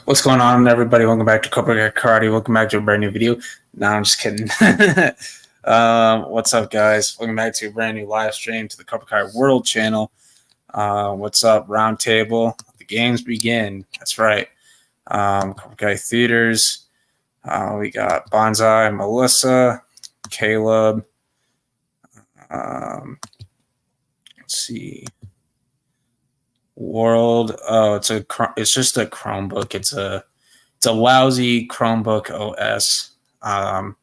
What's going on, everybody? Welcome back to Cobra Kai Karate. Welcome back to a brand new video. No, I'm just kidding. What's up, guys? Welcome back to a brand new live stream to the Cobra Kai World channel. What's up, Roundtable? The games begin. That's right. Cobra Kai Theaters. We got Bonsai, Melissa, Caleb. Let's see. World. Oh, it's just a Chromebook. It's a lousy Chromebook OS. I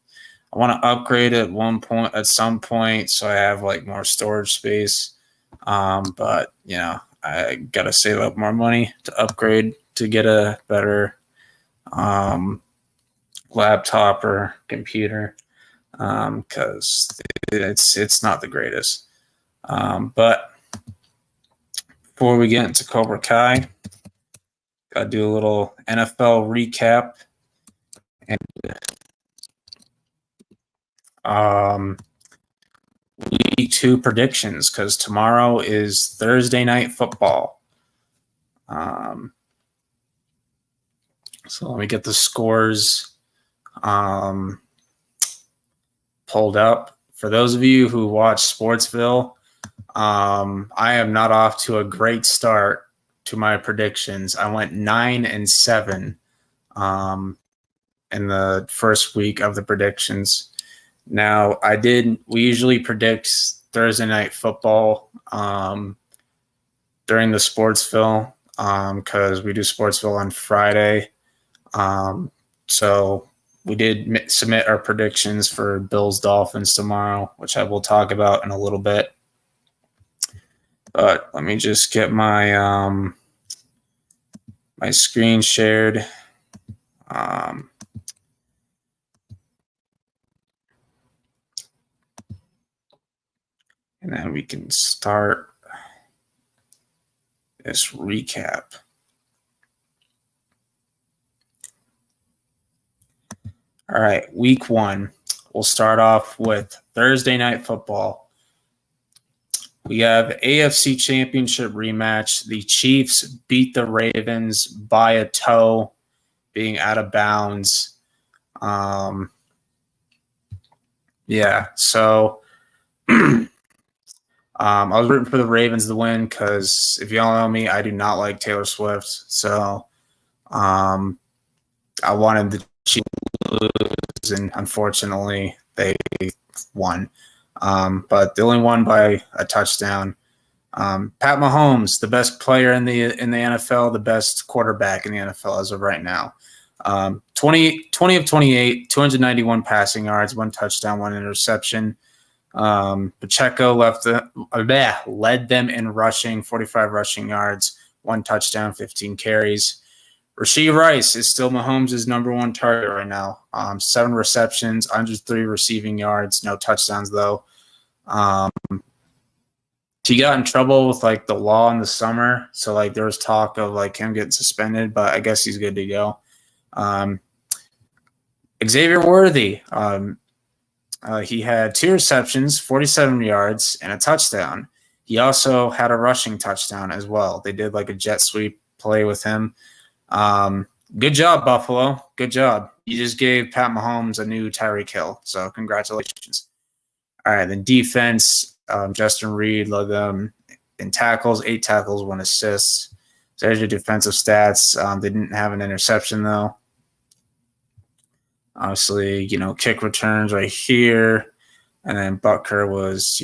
want to upgrade it at some point, so I have like more storage space. But I gotta save up more money to upgrade to get a better laptop or computer, because it's not the greatest. But before we get into Cobra Kai, gotta do a little NFL recap and week 2 predictions, because tomorrow is Thursday night football. So let me get the scores pulled up. For those of you who watch Sportsville, I am not off to a great start to my predictions. I went 9-7 in the first week of the predictions. Now, we usually predict Thursday night football during the Sportsville, because we do Sportsville on Friday. So we did submit our predictions for Bills-Dolphins tomorrow, which I will talk about in a little bit. But let me just get my my screen shared. And then we can start this recap. All right, week 1. We'll start off with Thursday night football. We have AFC Championship rematch. The Chiefs beat the Ravens by a toe, being out of bounds. So I was rooting for the Ravens to win because, if y'all know me, I do not like Taylor Swift. So I wanted the Chiefs to lose, and unfortunately they won. But they only won by a touchdown. Pat Mahomes, the best player in the NFL, the best quarterback in the NFL as of right now. 20 of 28, 291 passing yards, 1 touchdown, 1 interception. Pacheco led them in rushing, 45 rushing yards, 1 touchdown, 15 carries. Rashee Rice is still Mahomes' number 1 target right now. 7 receptions, 103 receiving yards, no touchdowns though. He got in trouble with the law in the summer, so there was talk of him getting suspended, but I guess he's good to go. Xavier Worthy, he had 2 receptions, 47 yards, and a touchdown. He also had a rushing touchdown as well. They did a jet sweep play with him. Good job, Buffalo. Good job. You just gave Pat Mahomes a new Tyreek Hill, so congratulations. All right, then defense, Justin Reed led them in tackles, 8 tackles, 1 assist. So there's your defensive stats. They didn't have an interception, though. Obviously, kick returns right here. And then Butker was,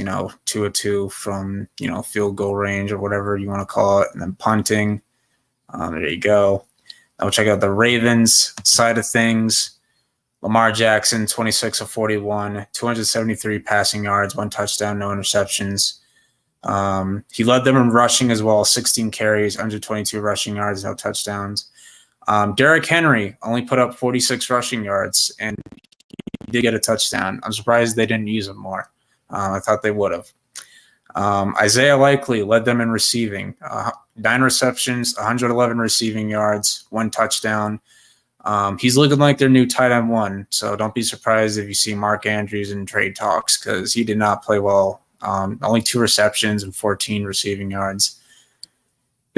2 of 2 from, field goal range or whatever you want to call it. And then punting. There you go. Now we'll check out the Ravens side of things. Lamar Jackson, 26 of 41, 273 passing yards, 1 touchdown, no interceptions. He led them in rushing as well, 16 carries, 122 rushing yards, no touchdowns. Derrick Henry only put up 46 rushing yards, and he did get a touchdown. I'm surprised they didn't use him more. I thought they would have. Isaiah Likely led them in receiving, 9 receptions, 111 receiving yards, 1 touchdown. He's looking like their new tight end 1, so don't be surprised if you see Mark Andrews in trade talks, because he did not play well. Only 2 receptions and 14 receiving yards.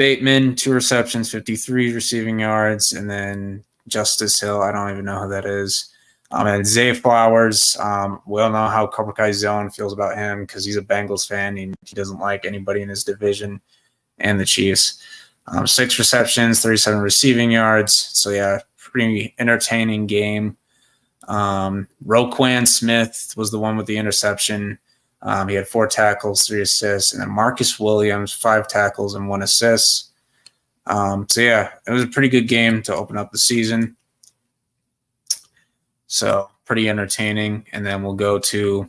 Bateman, 2 receptions, 53 receiving yards, and then Justice Hill, I don't even know who that is. And Zay Flowers, we all know how Cobra Kai Zone feels about him because he's a Bengals fan and he doesn't like anybody in his division and the Chiefs. 6 receptions, 37 receiving yards. So, yeah, pretty entertaining game. Roquan Smith was the one with the interception. He had 4 tackles, 3 assists, and then Marcus Williams, 5 tackles and 1 assist. So, yeah, it was a pretty good game to open up the season. So, pretty entertaining. And then we'll go to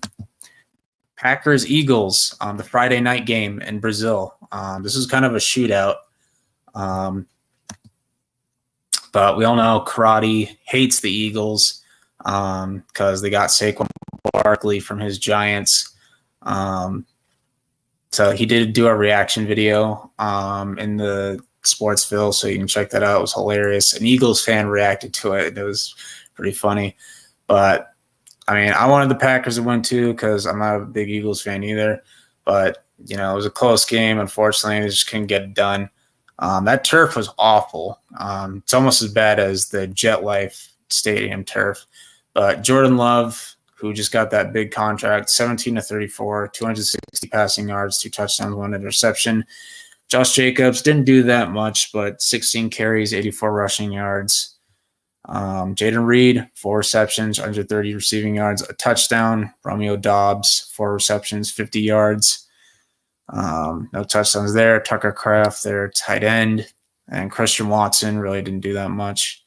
Packers-Eagles on the Friday night game in Brazil. This is kind of a shootout. But we all know Karate hates the Eagles because they got Saquon Barkley from his Giants. So he did do a reaction video in the Sportsville, so you can check that out. It was hilarious. An Eagles fan reacted to it. It was pretty funny. But, I mean, I wanted the Packers to win too because I'm not a big Eagles fan either. But, you know, it was a close game. Unfortunately, they just couldn't get it done. That turf was awful. It's almost as bad as the Jet Life Stadium turf. But Jordan Love, who just got that big contract, 17-34, 260 passing yards, 2 touchdowns, 1 interception. Josh Jacobs didn't do that much, but 16 carries, 84 rushing yards. Jaden Reed, 4 receptions, 130 receiving yards, a touchdown. Romeo Dobbs, 4 receptions, 50 yards. No touchdowns there. Tucker Kraft, their tight end. And Christian Watson really didn't do that much.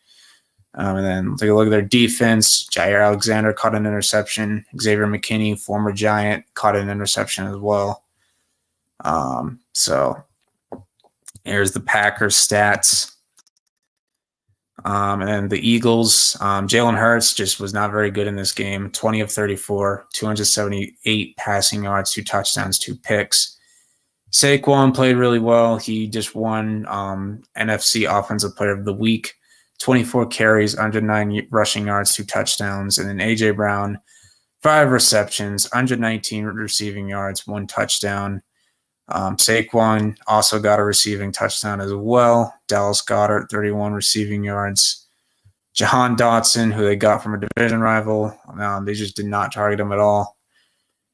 And then take a look at their defense. Jair Alexander caught an interception. Xavier McKinney, former Giant, caught an interception as well. So here's the Packers stats. And then the Eagles, Jalen Hurts just was not very good in this game. 20 of 34, 278 passing yards, 2 touchdowns, 2 picks. Saquon played really well. He just won NFC Offensive Player of the Week. 24 carries, 109 rushing yards, 2 touchdowns. And then A.J. Brown, 5 receptions, 119 receiving yards, 1 touchdown. Saquon also got a receiving touchdown as well. Dallas Goedert, 31 receiving yards. Jahan Dotson, who they got from a division rival, they just did not target him at all.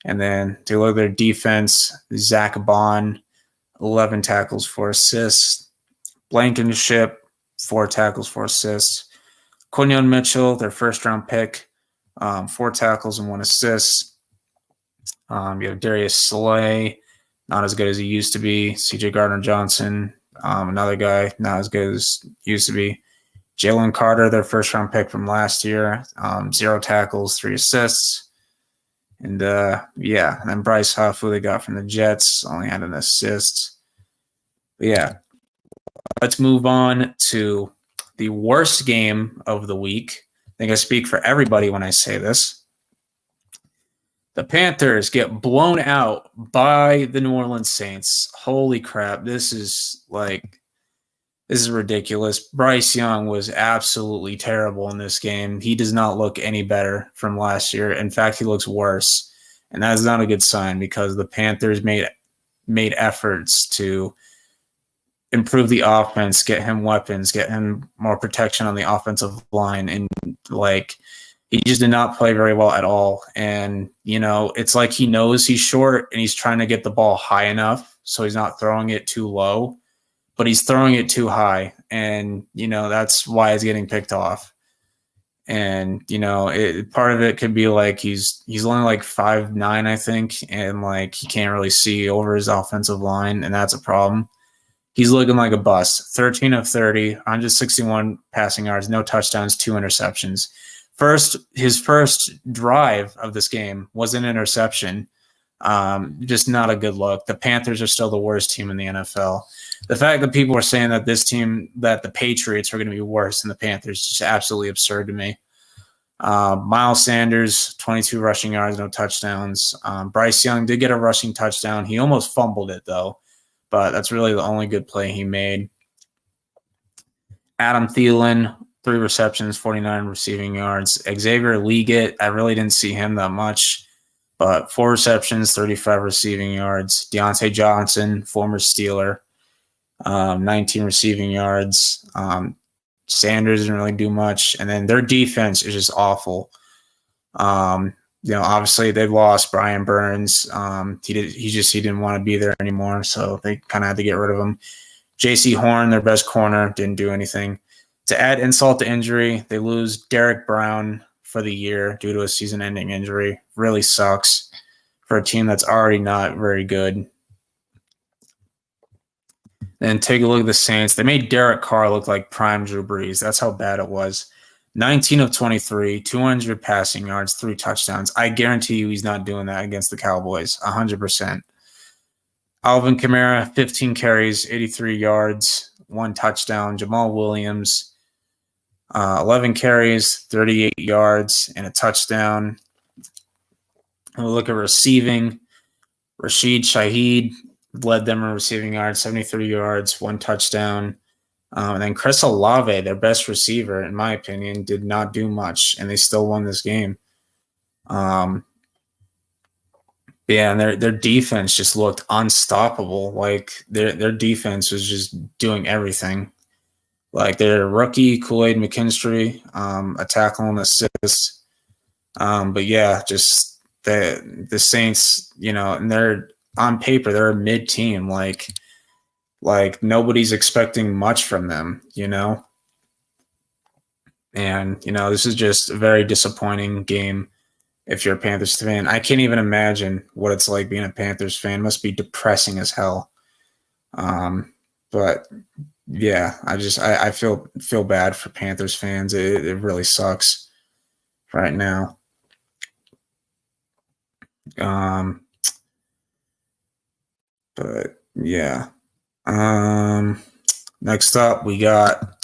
And then to look at their defense, Zach Bond, 11 tackles, 4 assists. Blankenship, 4 tackles, 4 assists. Quinyon Mitchell, their first-round pick, 4 tackles and 1 assist. You have Darius Slay, not as good as he used to be. C.J. Gardner-Johnson, another guy, not as good as he used to be. Jalen Carter, their first-round pick from last year, 0 tackles, 3 assists. And, yeah, and then Bryce Huff, who they got from the Jets, only had an assist. But, yeah, let's move on to the worst game of the week. I think I speak for everybody when I say this. The Panthers get blown out by the New Orleans Saints. Holy crap, this is ridiculous. Bryce Young was absolutely terrible in this game. He does not look any better from last year. In fact, he looks worse. And that is not a good sign because the Panthers made efforts to improve the offense, get him weapons, get him more protection on the offensive line. And, he just did not play very well at all. And, it's like he knows he's short and he's trying to get the ball high enough so he's not throwing it too low, but he's throwing it too high. And, that's why it's getting picked off. And, part of it could be he's only 5'9", I think, and he can't really see over his offensive line, and that's a problem. He's looking like a bust. 13 of 30, 161 passing yards, no touchdowns, 2 interceptions. His first drive of this game was an interception. Just not a good look. The Panthers are still the worst team in the NFL. The fact that people are saying that that the Patriots are going to be worse than the Panthers is just absolutely absurd to me. Miles Sanders, 22 rushing yards, no touchdowns. Bryce Young did get a rushing touchdown. He almost fumbled it, though, but that's really the only good play he made. Adam Thielen, 3 receptions, 49 receiving yards. Xavier Leggett, I really didn't see him that much, but 4 receptions, 35 receiving yards. Deontay Johnson, former Steeler, 19 receiving yards. Sanders didn't really do much. And then their defense is just awful. Obviously they lost Brian Burns. He didn't want to be there anymore, so they kind of had to get rid of him. J.C. Horn, their best corner, didn't do anything. To add insult to injury, they lose Derek Brown for the year due to a season-ending injury. Really sucks for a team that's already not very good. Then take a look at the Saints. They made Derek Carr look like prime Drew Brees. That's how bad it was. 19 of 23, 200 passing yards, 3 touchdowns. I guarantee you he's not doing that against the Cowboys, 100%. Alvin Kamara, 15 carries, 83 yards, 1 touchdown. Jamal Williams, 11 carries, 38 yards, and a touchdown. And we'll look at receiving. Rashid Shaheed led them in receiving yards, 73 yards, 1 touchdown. And then Chris Olave, their best receiver, in my opinion, did not do much, and they still won this game. And their defense just looked unstoppable. Like their defense was just doing everything. Like their rookie Kool-Aid McKinstry, a tackle and assist. But yeah, just the Saints, and they're on paper they're a mid team. Like nobody's expecting much from them, And, this is just a very disappointing game if you're a Panthers fan. I can't even imagine what it's like being a Panthers fan. It must be depressing as hell. But yeah, I feel bad for Panthers fans. It really sucks right now. But yeah. Next up, we got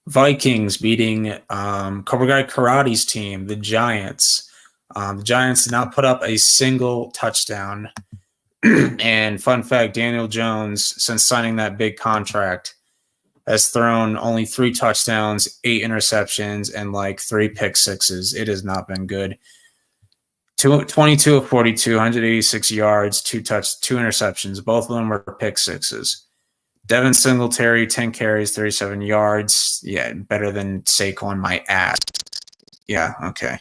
Vikings beating Cobra Guy Karate's team, the Giants. The Giants did not put up a single touchdown. And fun fact, Daniel Jones, since signing that big contract, has thrown only 3 touchdowns, 8 interceptions, and 3 pick sixes. It has not been good. 22 of 42, 186 yards, 2 interceptions. Both of them were pick sixes. Devin Singletary, 10 carries, 37 yards. Yeah, better than Saquon, my ass. Yeah, okay.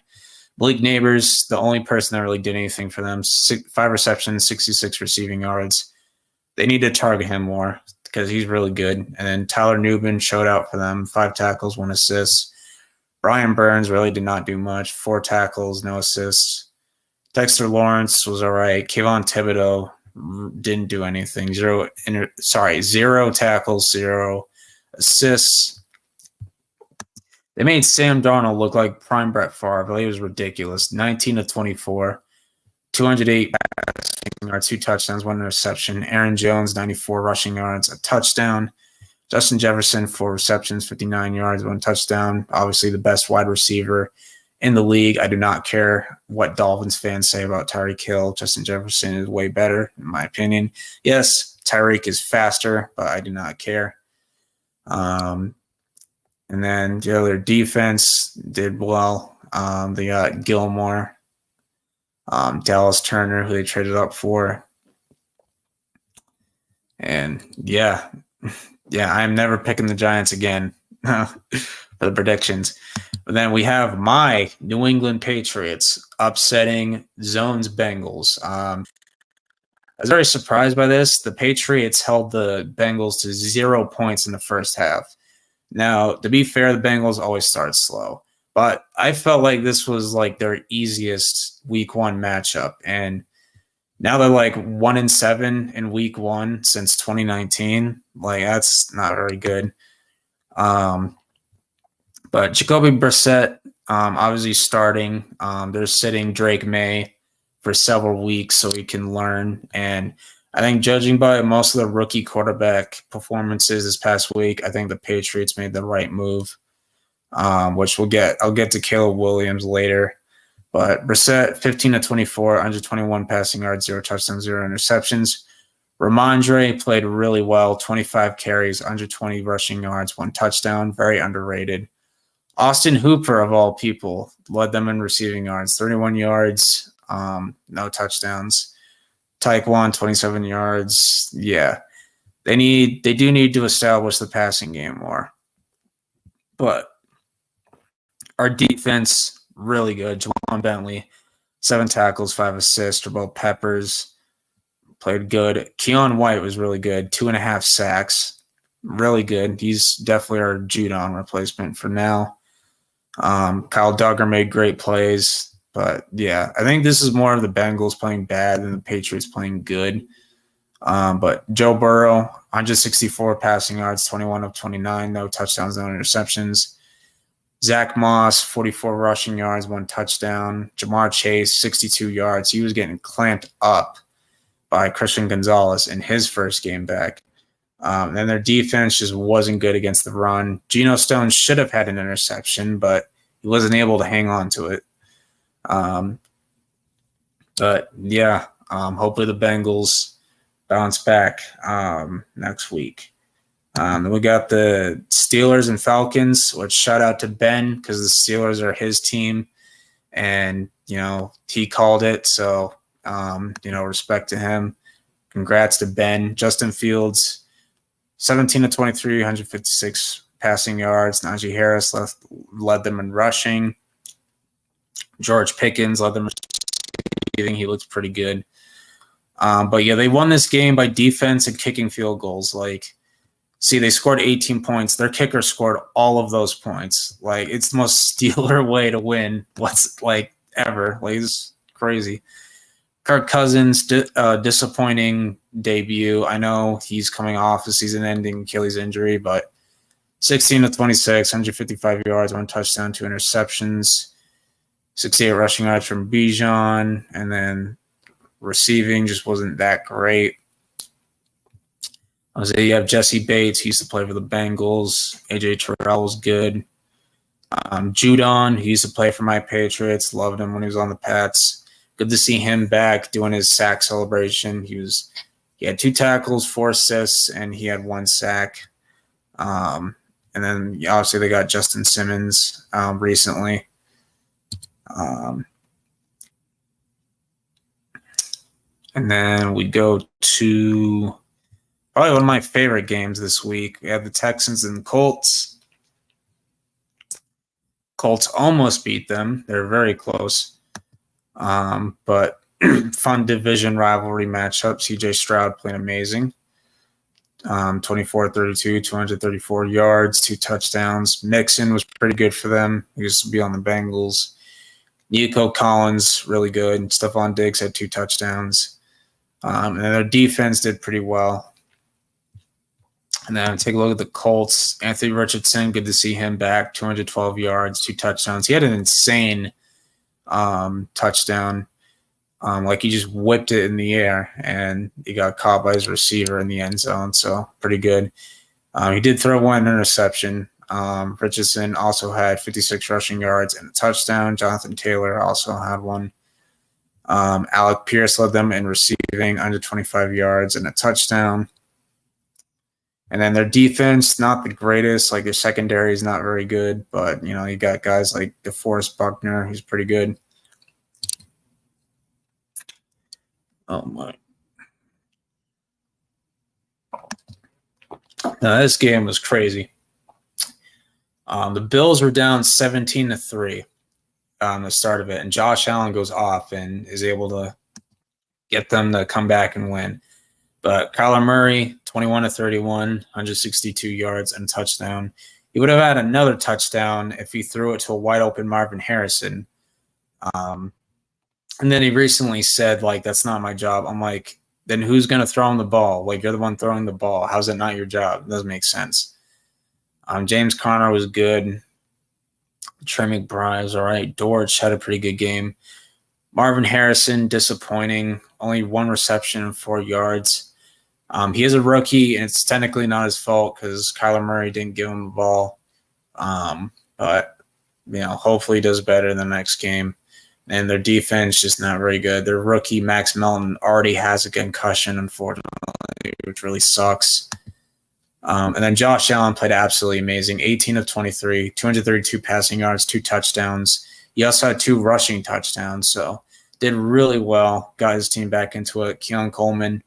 Blake Neighbors, the only person that really did anything for them. 5 receptions, 66 receiving yards. They need to target him more because he's really good. And then Tyler Nubin showed out for them. 5 tackles, 1 assist. Brian Burns really did not do much. 4 tackles, no assists. Dexter Lawrence was all right. Kayvon Thibodeau didn't do anything. 0 tackles, 0 assists. They made Sam Darnold look like prime Brett Favre. It was ridiculous. 19 of 24, 208 passing yards, 2 touchdowns, 1 interception. Aaron Jones, 94 rushing yards, a touchdown. Justin Jefferson, 4 receptions, 59 yards, 1 touchdown. Obviously the best wide receiver in the league. I do not care what Dolphins fans say about Tyreek Hill. Justin Jefferson is way better, in my opinion. Yes, Tyreek is faster, but I do not care. And then their defense did well. They got Gilmore, Dallas Turner, who they traded up for. And yeah, I'm never picking the Giants again for the predictions. But then we have my New England Patriots upsetting Zone's Bengals. I was very surprised by this. The Patriots held the Bengals to 0 points in the first half. Now, to be fair, the Bengals always start slow. But I felt like this was their easiest week 1 matchup. And now they're 1-7 in week 1 since 2019. That's not very good. But Jacoby Brissett, obviously starting. They're sitting Drake May for several weeks so he can learn. And I think judging by most of the rookie quarterback performances this past week, I think the Patriots made the right move, which I'll get to Caleb Williams later. But Brissett, 15 of 24, 121 passing yards, 0 touchdowns, 0 interceptions. Ramondre played really well, 25 carries, 120 rushing yards, 1 touchdown, very underrated. Austin Hooper, of all people, led them in receiving yards, 31 yards, no touchdowns. Taekwon, 27 yards. Yeah. They do need to establish the passing game more. But our defense, really good. Javon Bentley, 7 tackles, 5 assists. Jabril Peppers played good. Keon White was really good, 2.5 sacks. Really good. He's definitely our Judon replacement for now. Kyle Duggar made great plays. But, yeah, I think this is more of the Bengals playing bad than the Patriots playing good. But Joe Burrow, 164 passing yards, 21 of 29, no touchdowns, no interceptions. Zach Moss, 44 rushing yards, 1 touchdown. Jamar Chase, 62 yards. He was getting clamped up by Christian Gonzalez in his first game back. And their defense just wasn't good against the run. Geno Stone should have had an interception, but he wasn't able to hang on to it. But, yeah, hopefully the Bengals bounce back next week. Then we got the Steelers and Falcons, which shout out to Ben because the Steelers are his team. And, he called it. So, respect to him. Congrats to Ben. Justin Fields, 17 of 23, 156 passing yards. Najee Harris led them in rushing. George Pickens led them in receiving. He looks pretty good. But, yeah, they won this game by defense and kicking field goals. They scored 18 points. Their kicker scored all of those points. It's the most Steeler way to win ever. It's crazy. Kirk Cousins, disappointing debut. I know he's coming off a season-ending Achilles injury, but 16 of 26, 155 yards, 1 touchdown, 2 interceptions, 68 rushing yards from Bijan, and then receiving just wasn't that great. You have Jesse Bates. He used to play for the Bengals. AJ Terrell was good. Judon, he used to play for my Patriots. Loved him when he was on the Pats. Good to see him back doing his sack celebration. He had 2 tackles, 4 assists, and he had 1 sack. And then obviously they got Justin Simmons recently. And then we go to probably one of my favorite games this week. We have the Texans and the Colts. Colts almost beat them. They're very close. But fun division rivalry matchup. CJ Stroud played amazing. 24-32, 234 yards, 2 touchdowns. Mixon was pretty good for them. He used to be on the Bengals. Nico Collins, really good. Stephon Diggs had 2 touchdowns. And their defense did pretty well. And then take a look at the Colts. Anthony Richardson, good to see him back. 212 yards, 2 touchdowns. He had an insane touchdown. He just whipped it in the air, and he got caught by his receiver in the end zone. So pretty good. He did throw 1 interception. Richardson also had 56 rushing yards and a touchdown. Jonathan Taylor also had 1. Alec Pierce led them in receiving, under 25 yards and a touchdown. And then their defense, not the greatest. Their secondary is not very good. But, you got guys like DeForest Buckner. He's pretty good. Oh, my. Now, this game was crazy. The Bills were down 17-3 on the start of it. And Josh Allen goes off and is able to get them to come back and win. But Kyler Murray, 21-31, 162 yards and a touchdown. He would have had another touchdown if he threw it to a wide-open Marvin Harrison. And then he recently said, that's not my job. I'm like, then who's going to throw him the ball? You're the one throwing the ball. How's it not your job? It doesn't make sense. James Conner was good. Trey McBride was all right. Dortch had a pretty good game. Marvin Harrison, disappointing. Only 1 reception and 4 yards. He is a rookie, and it's technically not his fault because Kyler Murray didn't give him the ball. But, hopefully he does better in the next game. And their defense just not very good. Their rookie, Max Melton, already has a concussion, unfortunately, which really sucks. And then Josh Allen played absolutely amazing. 18 of 23, 232 passing yards, 2 touchdowns. He also had 2 rushing touchdowns, so did really well. Got his team back into it. Keon Coleman,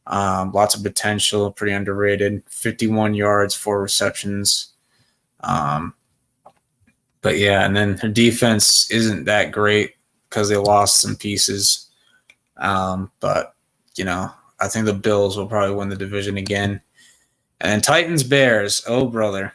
Lots of potential, pretty underrated. 51 yards, 4 receptions. But yeah, and then their defense isn't that great because they lost some pieces. But, I think the Bills will probably win the division again. And then Titans Bears. Oh, brother.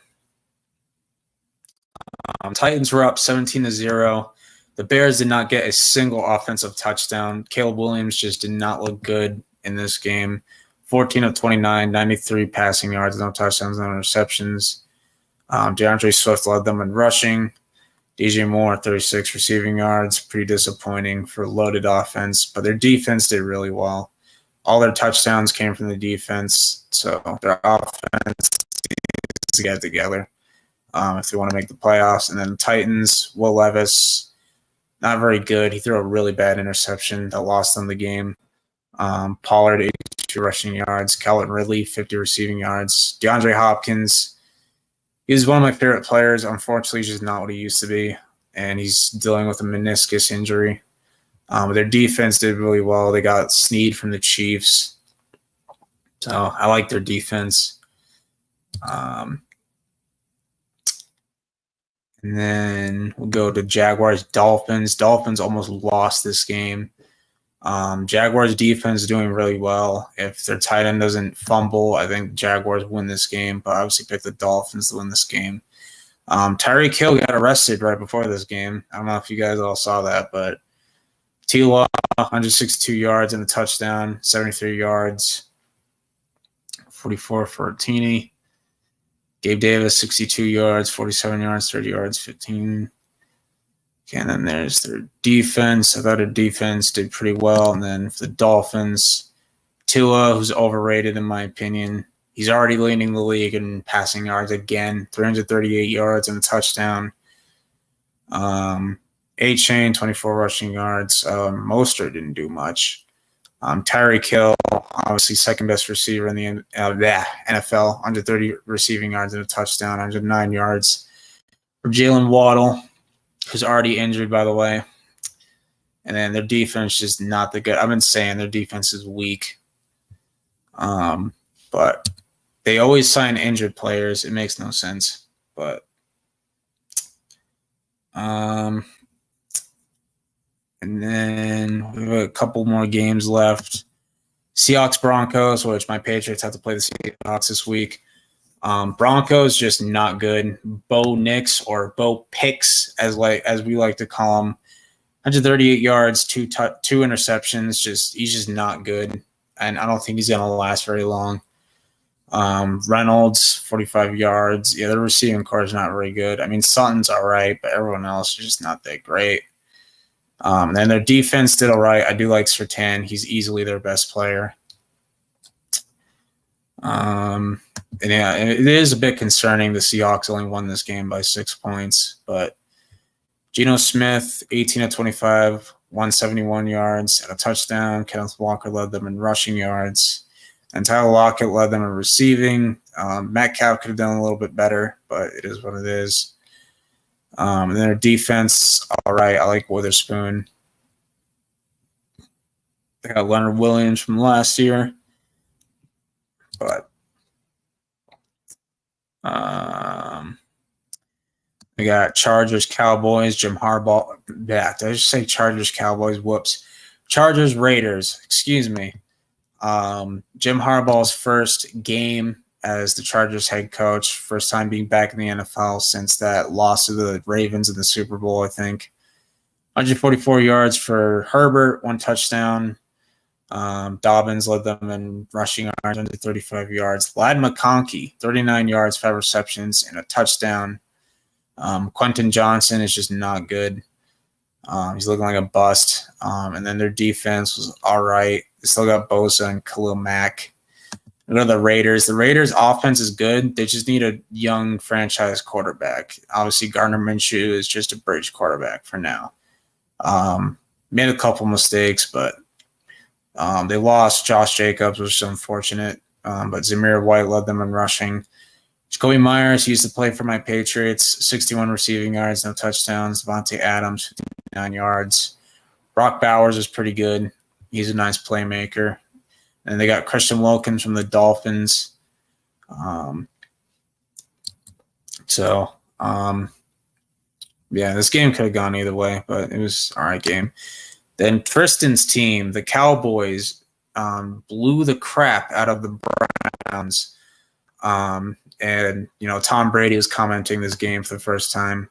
Titans were up 17-0. The Bears did not get a single offensive touchdown. Caleb Williams just did not look good in this game. 14 of 29, 93 passing yards, no touchdowns, no interceptions. DeAndre Swift led them in rushing. DJ Moore, 36 receiving yards. Pretty disappointing for a loaded offense, but their defense did really well. All their touchdowns came from the defense, so their offense needs to get together if they want to make the playoffs. And then the Titans, Will Levis, not very good. He threw a really bad interception that lost them the game. Pollard, 82 rushing yards. Calvin Ridley, 50 receiving yards. DeAndre Hopkins, he's one of my favorite players. Unfortunately, he's just not what he used to be, and he's dealing with a meniscus injury. Their defense did really well. They got Snead from the Chiefs, so I like their defense. And then we'll go to Jaguars, Dolphins. Dolphins almost lost this game. Jaguars defense is doing really well. If their tight end doesn't fumble, I think Jaguars win this game, but I obviously picked the Dolphins to win this game. Tyreek Hill got arrested right before this game. I don't know if you guys all saw that, but T-Law, 162 yards and a touchdown, 73 yards, 44 for Teeny. Gabe Davis, 62 yards, 47 yards, 30 yards, 15. Okay, and then there's their defense. I thought their defense did pretty well. And then for the Dolphins, Tua, who's overrated in my opinion. He's already leading the league in passing yards again, 338 yards and a touchdown. A-Chain, 24 rushing yards. Mostert didn't do much. Tyreek Hill, obviously second best receiver in the NFL, 130 receiving yards and a touchdown, 109 yards. For Jalen Waddle, who's already injured, by the way. And then their defense is not that good. I've been saying their defense is weak. But they always sign injured players. It makes no sense. But and then we have a couple more games left. Seahawks Broncos, which my Patriots have to play the Seahawks this week. Broncos just not good. Bo Nix, or Bo Picks, as we like to call him, 138 yards, two interceptions. He's just not good, and I don't think he's gonna last very long. Reynolds, 45 yards. Yeah, their receiving core is not very good. I mean, Sutton's all right, but everyone else is just not that great. And their defense did all right. I do like Surtain. He's easily their best player. And yeah, it is a bit concerning. The Seahawks only won this game by 6 points, but Geno Smith, 18 of 25, 171 yards, and a touchdown. Kenneth Walker led them in rushing yards, and Tyler Lockett led them in receiving. Metcalf could have done a little bit better, but it is what it is. And then their defense, all right. I like Witherspoon. They got Leonard Williams from last year, but they got Chargers, Cowboys, Jim Harbaugh. Yeah, did I just say Chargers, Cowboys? Whoops. Chargers, Raiders. Excuse me. Jim Harbaugh's first game as the Chargers head coach, first time being back in the NFL since that loss to the Ravens in the Super Bowl, I think. 144 yards for Herbert, 1 touchdown. Dobbins led them in rushing yards, 135 yards. Lad McConkey, 39 yards, 5 receptions, and a touchdown. Quentin Johnson is just not good. He's looking like a bust. And then their defense was all right. They still got Bosa and Khalil Mack. We go to the Raiders. The Raiders' offense is good. They just need a young franchise quarterback. Obviously, Gardner Minshew is just a bridge quarterback for now. Made a couple mistakes, but they lost Josh Jacobs, which is unfortunate. But Zamir White led them in rushing. Jacoby Myers, he used to play for my Patriots, 61 receiving yards, no touchdowns. Devontae Adams, 59 yards. Brock Bowers is pretty good. He's a nice playmaker. And they got Christian Wilkins from the Dolphins. Yeah, this game could have gone either way, but it was all right game. Then Tristan's team, the Cowboys, blew the crap out of the Browns. And, Tom Brady was commenting this game for the first time.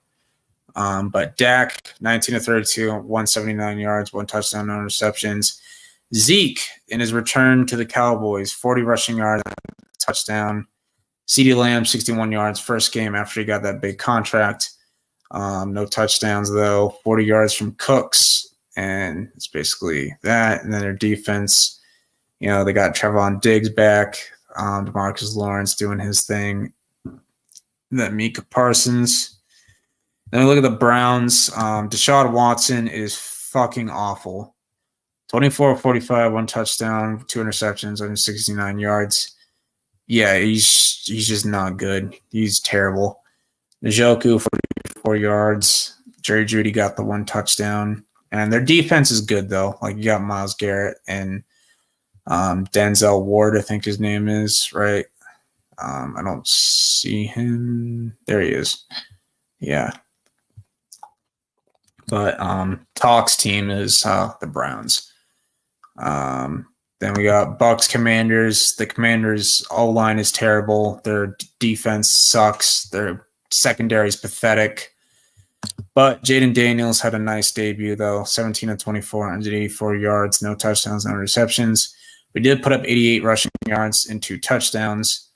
But Dak, 19 of 32, 179 yards, 1 touchdown, no interceptions. Zeke, in his return to the Cowboys, 40 rushing yards, touchdown. CeeDee Lamb, 61 yards, first game after he got that big contract. No touchdowns, though. 40 yards from Cooks, and it's basically that. And then their defense, they got Trevon Diggs back, DeMarcus Lawrence doing his thing, then Micah Parsons. Then we look at the Browns. Deshaun Watson is fucking awful. 24-45, 1 touchdown, 2 interceptions, 169 yards. Yeah, he's just not good. He's terrible. Njoku, 44 yards. Jerry Jeudy got the 1 touchdown. And their defense is good, though. Like, you got Myles Garrett and Denzel Ward, I think his name is, right? I don't see him. There he is. Yeah. But Talk's team is the Browns. Then we got Bucks Commanders. The Commanders' O-line is terrible. Their defense sucks. Their secondary is pathetic. But Jaden Daniels had a nice debut, though. 17 of 24, 184 yards, no touchdowns, no receptions. We did put up 88 rushing yards and 2 touchdowns.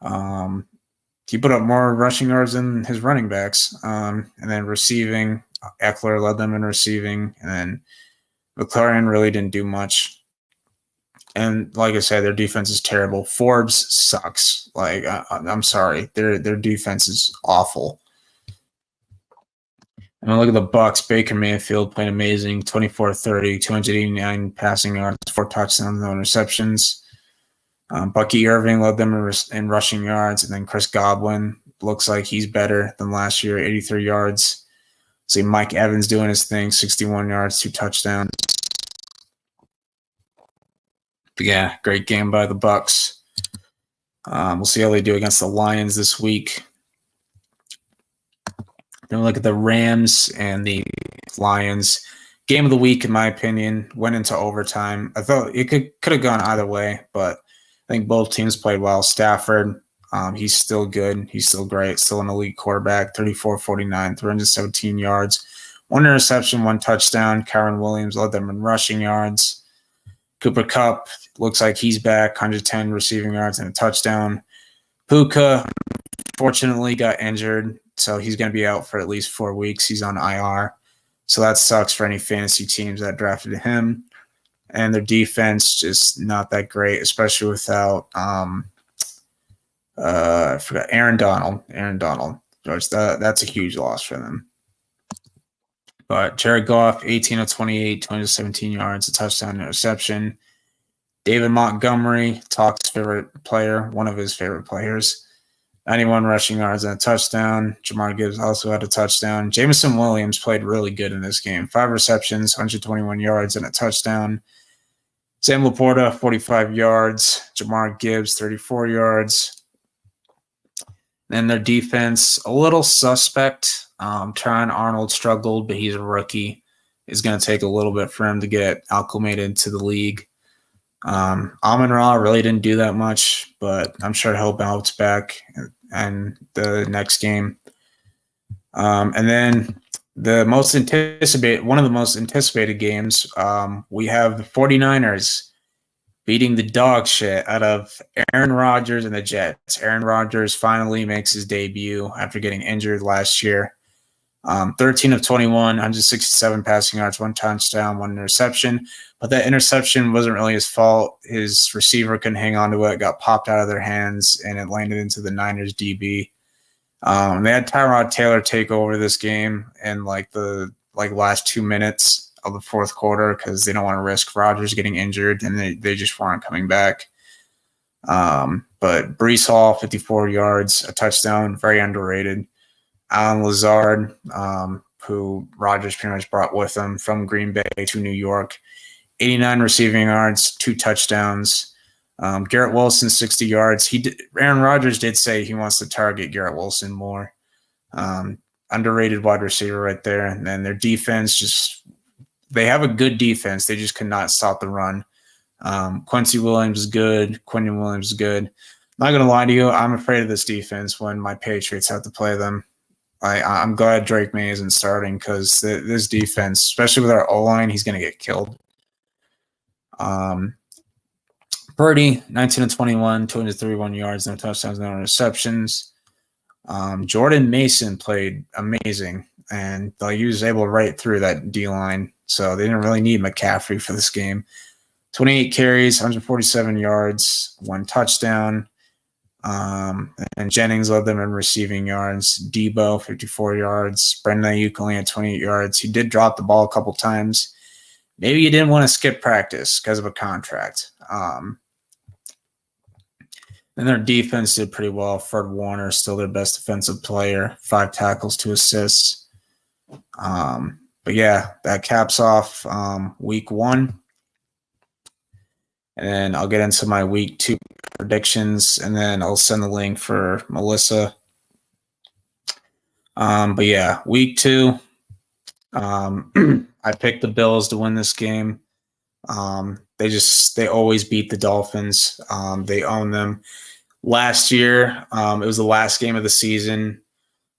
He put up more rushing yards than his running backs. And then receiving, Eckler led them in receiving. And then McLaurin really didn't do much. And like I said, their defense is terrible. Forbes sucks. Like, I'm sorry. Their defense is awful. And look at the Bucks. Baker Mayfield playing amazing. 24-30, 289 passing yards, 4 touchdowns, no interceptions. Bucky Irving led them in rushing yards. And then Chris Godwin looks like he's better than last year, 83 yards. See Mike Evans doing his thing, 61 yards, 2 touchdowns. But yeah, great game by the Bucks. We'll see how they do against the Lions this week. Then we look at the Rams and the Lions. Game of the week, in my opinion, went into overtime. I thought it could have gone either way, but I think both teams played well. Stafford, he's still good. He's still great. Still an elite quarterback, 34-49, 317 yards. 1 interception, 1 touchdown. Kyron Williams led them in rushing yards. Cooper Kupp looks like he's back, 110 receiving yards and a touchdown. Puka, fortunately, got injured, so he's going to be out for at least 4 weeks. He's on IR, so that sucks for any fantasy teams that drafted him. And their defense just not that great, especially without I forgot Aaron Donald. George, that's a huge loss for them. But Jared Goff, 18 of 28, 217 yards, a touchdown, interception. David Montgomery, Talk's favorite player, one of his favorite players, 91 rushing yards and a touchdown. Jamar Gibbs also had a touchdown. Jameson Williams played really good in this game. 5 receptions, 121 yards, and a touchdown. Sam Laporta, 45 yards. Jamar Gibbs, 34 yards. Then their defense, a little suspect. Tryon Arnold struggled, but he's a rookie. It's going to take a little bit for him to get acclimated to the league. Amon-Ra really didn't do that much, but I'm sure he'll bounce back in the next game. And then one of the most anticipated games, we have the 49ers beating the dog shit out of Aaron Rodgers and the Jets. Aaron Rodgers finally makes his debut after getting injured last year. 13 of 21, 167 passing yards, 1 touchdown, 1 interception. But that interception wasn't really his fault. His receiver couldn't hang on to it, got popped out of their hands, and it landed into the Niners DB. They had Tyrod Taylor take over this game in the last 2 minutes of the fourth quarter because they don't want to risk Rodgers getting injured, and they just weren't coming back. But Breece Hall, 54 yards, a touchdown, very underrated. Alan Lazard, who Rodgers pretty much brought with him from Green Bay to New York, 89 receiving yards, 2 touchdowns. Garrett Wilson, 60 yards. Aaron Rodgers did say he wants to target Garrett Wilson more. Underrated wide receiver right there. And then their defense, they have a good defense. They just could not stop the run. Quincy Williams is good. Quinton Williams is good. I'm not going to lie to you. I'm afraid of this defense when my Patriots have to play them. I'm glad Drake May isn't starting because this defense, especially with our O-line, he's going to get killed. Purdy, 19 and 21, 231 yards, no touchdowns, no interceptions. Jordan Mason played amazing, and he was able to right through that D-line, so they didn't really need McCaffrey for this game. 28 carries, 147 yards, 1 touchdown. And Jennings led them in receiving yards. Debo, 54 yards. Brendan Ayuk only had 28 yards. He did drop the ball a couple times. Maybe he didn't want to skip practice because of a contract. And their defense did pretty well. Fred Warner is still their best defensive player. 5 tackles, 2 assists. But yeah, that caps off week 1. And then I'll get into my week 2 predictions, and then I'll send the link for Melissa. But yeah, week 2, I picked the Bills to win this game. They always beat the Dolphins. They own them. Last year, it was the last game of the season.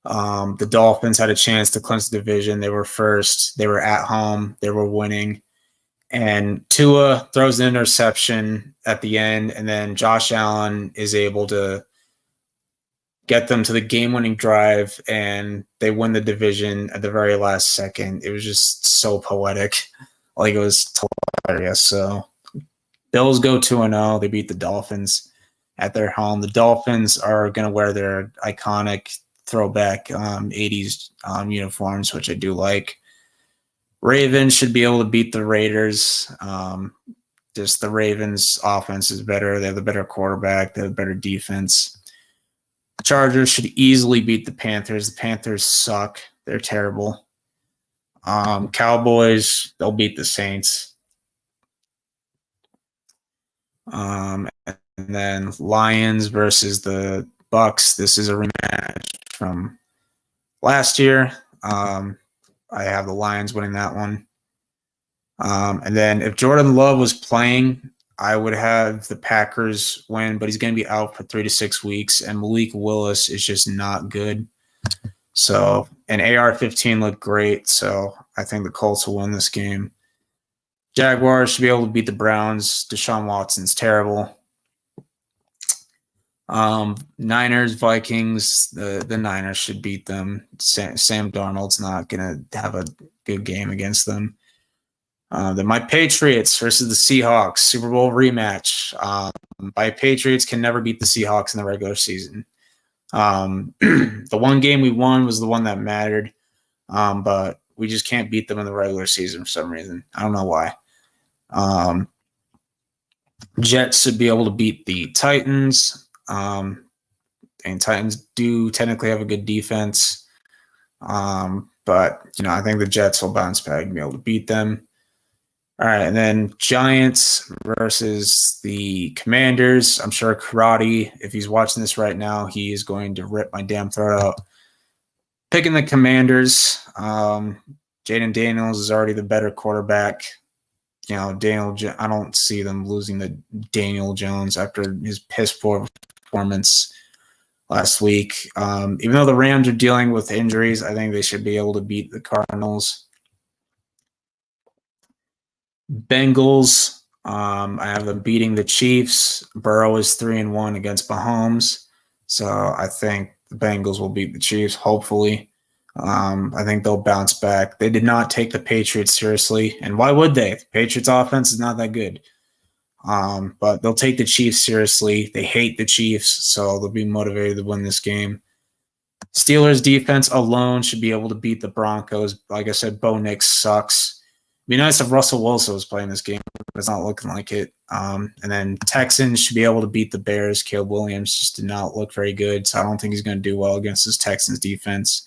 The Dolphins had a chance to clinch the division. They were first. They were at home. They were winning. And Tua throws an interception at the end, and then Josh Allen is able to get them to the game-winning drive, and they win the division at the very last second. It was just so poetic. It was hilarious. So Bills go 2-0. They beat the Dolphins at their home. The Dolphins are going to wear their iconic throwback 80s uniforms, which I do like. Ravens should be able to beat the Raiders. Just the Ravens' offense is better. They have the better quarterback. They have better defense. Chargers should easily beat the Panthers. The Panthers suck. They're terrible. Cowboys, they'll beat the Saints. And then Lions versus the Bucks. This is a rematch from last year. I have the Lions winning that one. And then if Jordan Love was playing, I would have the Packers win, but he's going to be out for 3 to 6 weeks, and Malik Willis is just not good. So, and AR-15 looked great, so I think the Colts will win this game. Jaguars should be able to beat the Browns. Deshaun Watson's terrible. Niners, Vikings, the Niners should beat them. Sam Darnold's not going to have a good game against them. Then my Patriots versus the Seahawks, Super Bowl rematch. My Patriots can never beat the Seahawks in the regular season. The one game we won was the one that mattered, but we just can't beat them in the regular season for some reason. I don't know why. Jets should be able to beat the Titans. And Titans do technically have a good defense. But, I think the Jets will bounce back and be able to beat them. All right, and then Giants versus the Commanders. I'm sure Karate, if he's watching this right now, he is going to rip my damn throat out. Picking the Commanders. Jaden Daniels is already the better quarterback. I don't see them losing to Daniel Jones after his piss-poor performance last week. Even though the Rams are dealing with injuries, I think they should be able to beat the Cardinals. Bengals, I have them beating the Chiefs. Burrow is 3-1 against Mahomes, so I think the Bengals will beat the Chiefs, hopefully. I think they'll bounce back. They did not take the Patriots seriously, and why would they? The Patriots' offense is not that good. But they'll take the Chiefs seriously. They hate the Chiefs, so they'll be motivated to win this game. Steelers' defense alone should be able to beat the Broncos. Like I said, Bo Nix sucks. It'd be nice if Russell Wilson was playing this game, but it's not looking like it. And then Texans should be able to beat the Bears. Caleb Williams just did not look very good, so I don't think he's going to do well against this Texans defense.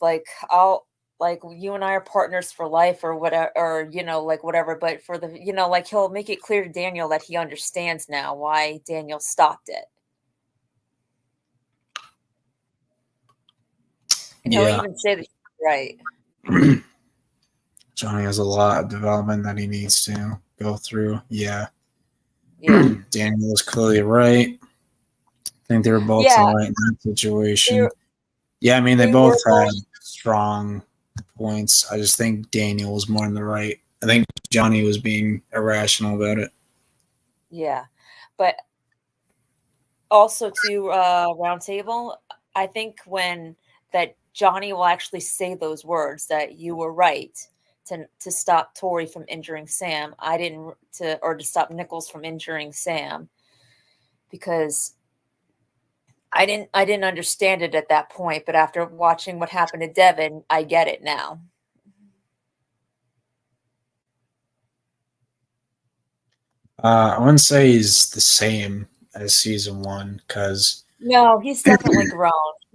like I'll like you and I are partners for life or whatever, or like whatever. But for the like he'll make it clear to Daniel that he understands now why Daniel stopped it, and he'll Yeah. even say that right. Johnny has a lot of development that he needs to go through. Yeah. Yeah, Daniel was clearly right. I think they were both yeah. right in that They situation. Yeah, I mean, they they both were had both. strong points. I just think Daniel was more in the right. I think Johnny was being irrational about it. Yeah, but also to round table, I think when that Johnny will actually say those words that you were right to stop Tori from injuring Sam. I didn't to stop Nichols from injuring Sam because I didn't understand it at that point, but after watching what happened to Devin, I get it now. I wouldn't say he's the same as season one because No, he's definitely grown.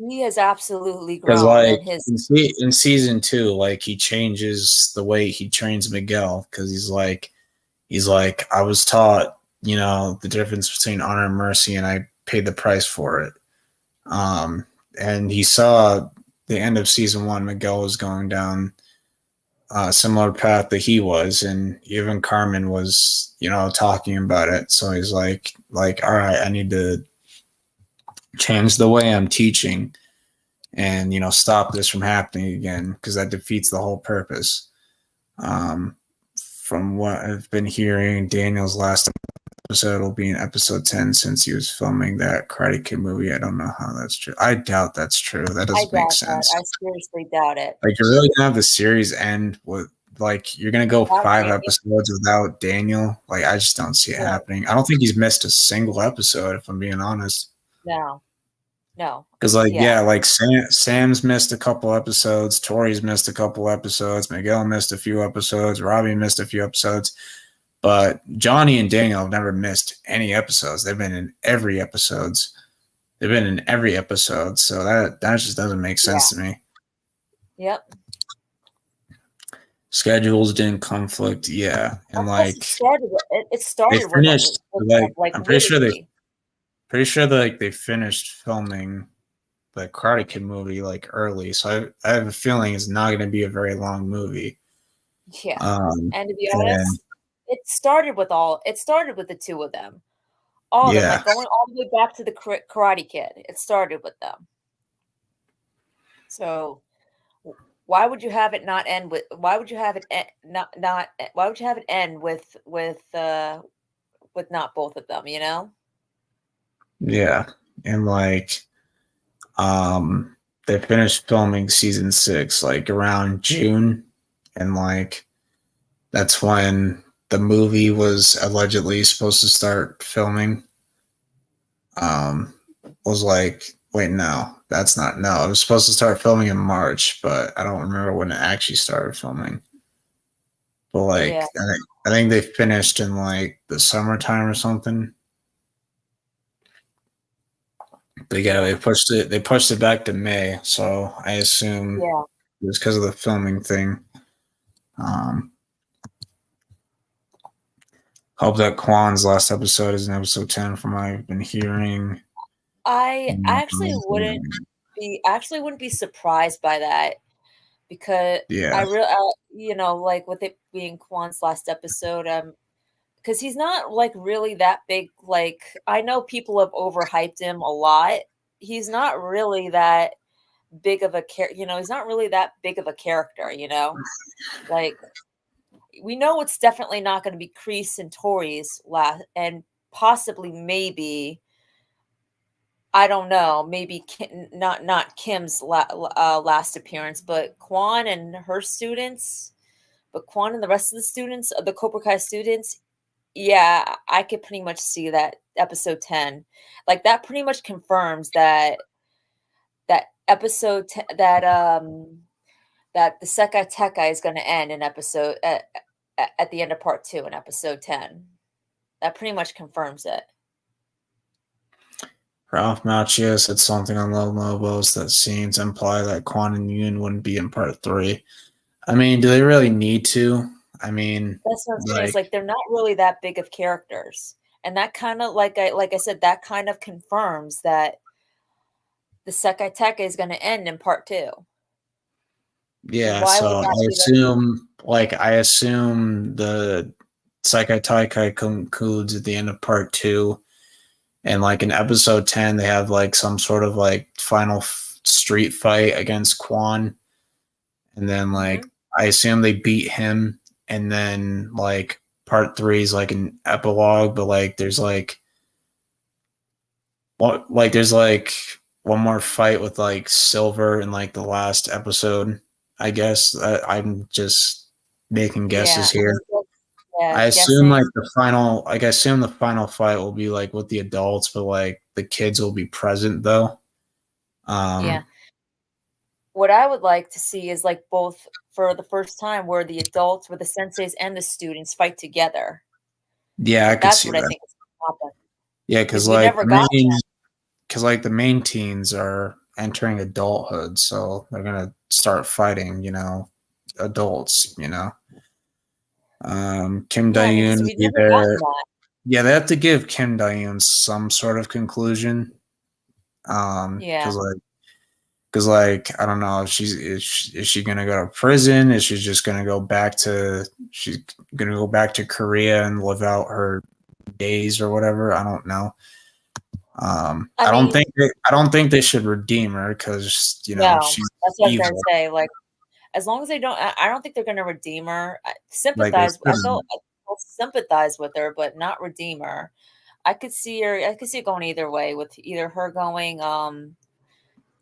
He has absolutely grown, like and his in season two, like he changes the way he trains Miguel because he's like I was taught the difference between honor and mercy, and I paid the price for it. Um, and he saw the end of season one, Miguel was going down a similar path that he was, and even Carmen was, talking about it. So he's all right, I need to change the way I'm teaching and, stop this from happening again because that defeats the whole purpose. Um, from what I've been hearing, Daniel's last episode will be in episode 10 since he was filming that Karate Kid movie. I don't know how that's true. I doubt that's true. That I doesn't make doubt that. sense. I seriously doubt it. Like, you're really gonna have the series end with you're gonna go Without 5 episodes without Daniel. Like, I just don't see it Daniel. happening. I don't think he's missed a single episode, if I'm being honest. No, no. Because, Yeah, Sam's missed a couple episodes, Tori's missed a couple episodes, Miguel missed a few episodes, Robbie missed a few episodes, but Johnny and Daniel have never missed any episodes. They've been in every episodes. They've been in every episode, so that just doesn't make yeah. sense to me. Yep. Schedules didn't conflict, yeah, and Of course, it they started finished with like I'm literally. pretty sure they finished filming the Karate Kid movie like early, so I have a feeling it's not going to be a very long movie. Yeah. Um, And to be and honest, it started with the two of them. All of them, yeah, like going all the way back to the Karate Kid. It started with them. So why would you have it not end with why would you have it not why would you have it end with not both of them, you know? yeah, and um, they finished filming season 6 like around June, and that's when the movie was allegedly supposed to start filming. Was wait, no, that's not, no, it was supposed to start filming in March, but I don't remember when it actually started filming. But Yeah. I think they finished in the summertime or something. But yeah, Yeah. they pushed it back to May, so I assume Yeah. it was because of the filming thing. Um, hope that Kwan's last episode is in episode 10 from what I've been hearing. I actually wouldn't be surprised by that because Yeah, I real like with it being Kwan's last episode, because he's not like really that big. Like I know people have overhyped him a lot. He's not really that big of a he's not really that big of a character, Like we know it's definitely not going to be Kreese and Tori's last, and possibly maybe I don't know, maybe not Kim's last appearance, but Kwan and her students, but Kwan and the rest of the students, of the Cobra Kai students, yeah, I could pretty much see that episode 10. Like that pretty much confirms that episode that the Sekai Tekai is going to end in episode at the end of part 2 in episode 10. That pretty much confirms it. Ralph Macchio said something on Low Lobos that seems to imply that Quan and Yoon wouldn't be in part three. I mean, do they really need to? I mean, That's what I'm saying. It's like, like they're not really that big of characters, and that kind of like I said, that kind of confirms that the Sekai Teka is going to end in part two. So yeah, why would so that be the? I assume the Seikai Taikai concludes at the end of part two. And like in episode 10, they have like some sort of like final street fight against Quan. And then like Mhm. I assume they beat him. And then like part three is like an epilogue, but like there's like what like there's like one more fight with like Silver in like the last episode. I guess I'm just making Yeah, guesses here. yeah, I assume guessing. like I assume the final fight will be like with the adults, but like the kids will be present though. Yeah, Um, what I would like to see is like both for the first time where the adults, where the senseis and the students fight together. yeah, I Like could that's see what I that. think is going to happen Yeah, because we never got that. because like the main teens are entering adulthood, so they're gonna start fighting, adults. Kim Yeah, Dae-yoon so will we've be never there. gotten that. Yeah, they have to give Kim Dae-yoon some sort of conclusion. Yeah, Because like I don't know if is she gonna go to prison? Is she just gonna go back to she's gonna go back to Korea and live out her days or whatever? I don't know. I mean, I don't think they should redeem her because no, she's that's what I was gonna evil. say. Like as long as they don't, I don't think they're going to redeem her. Like they Sympathize, shouldn't. I'll sympathize with her, but not redeem her. I could see her. I could see it going either way, with either her going,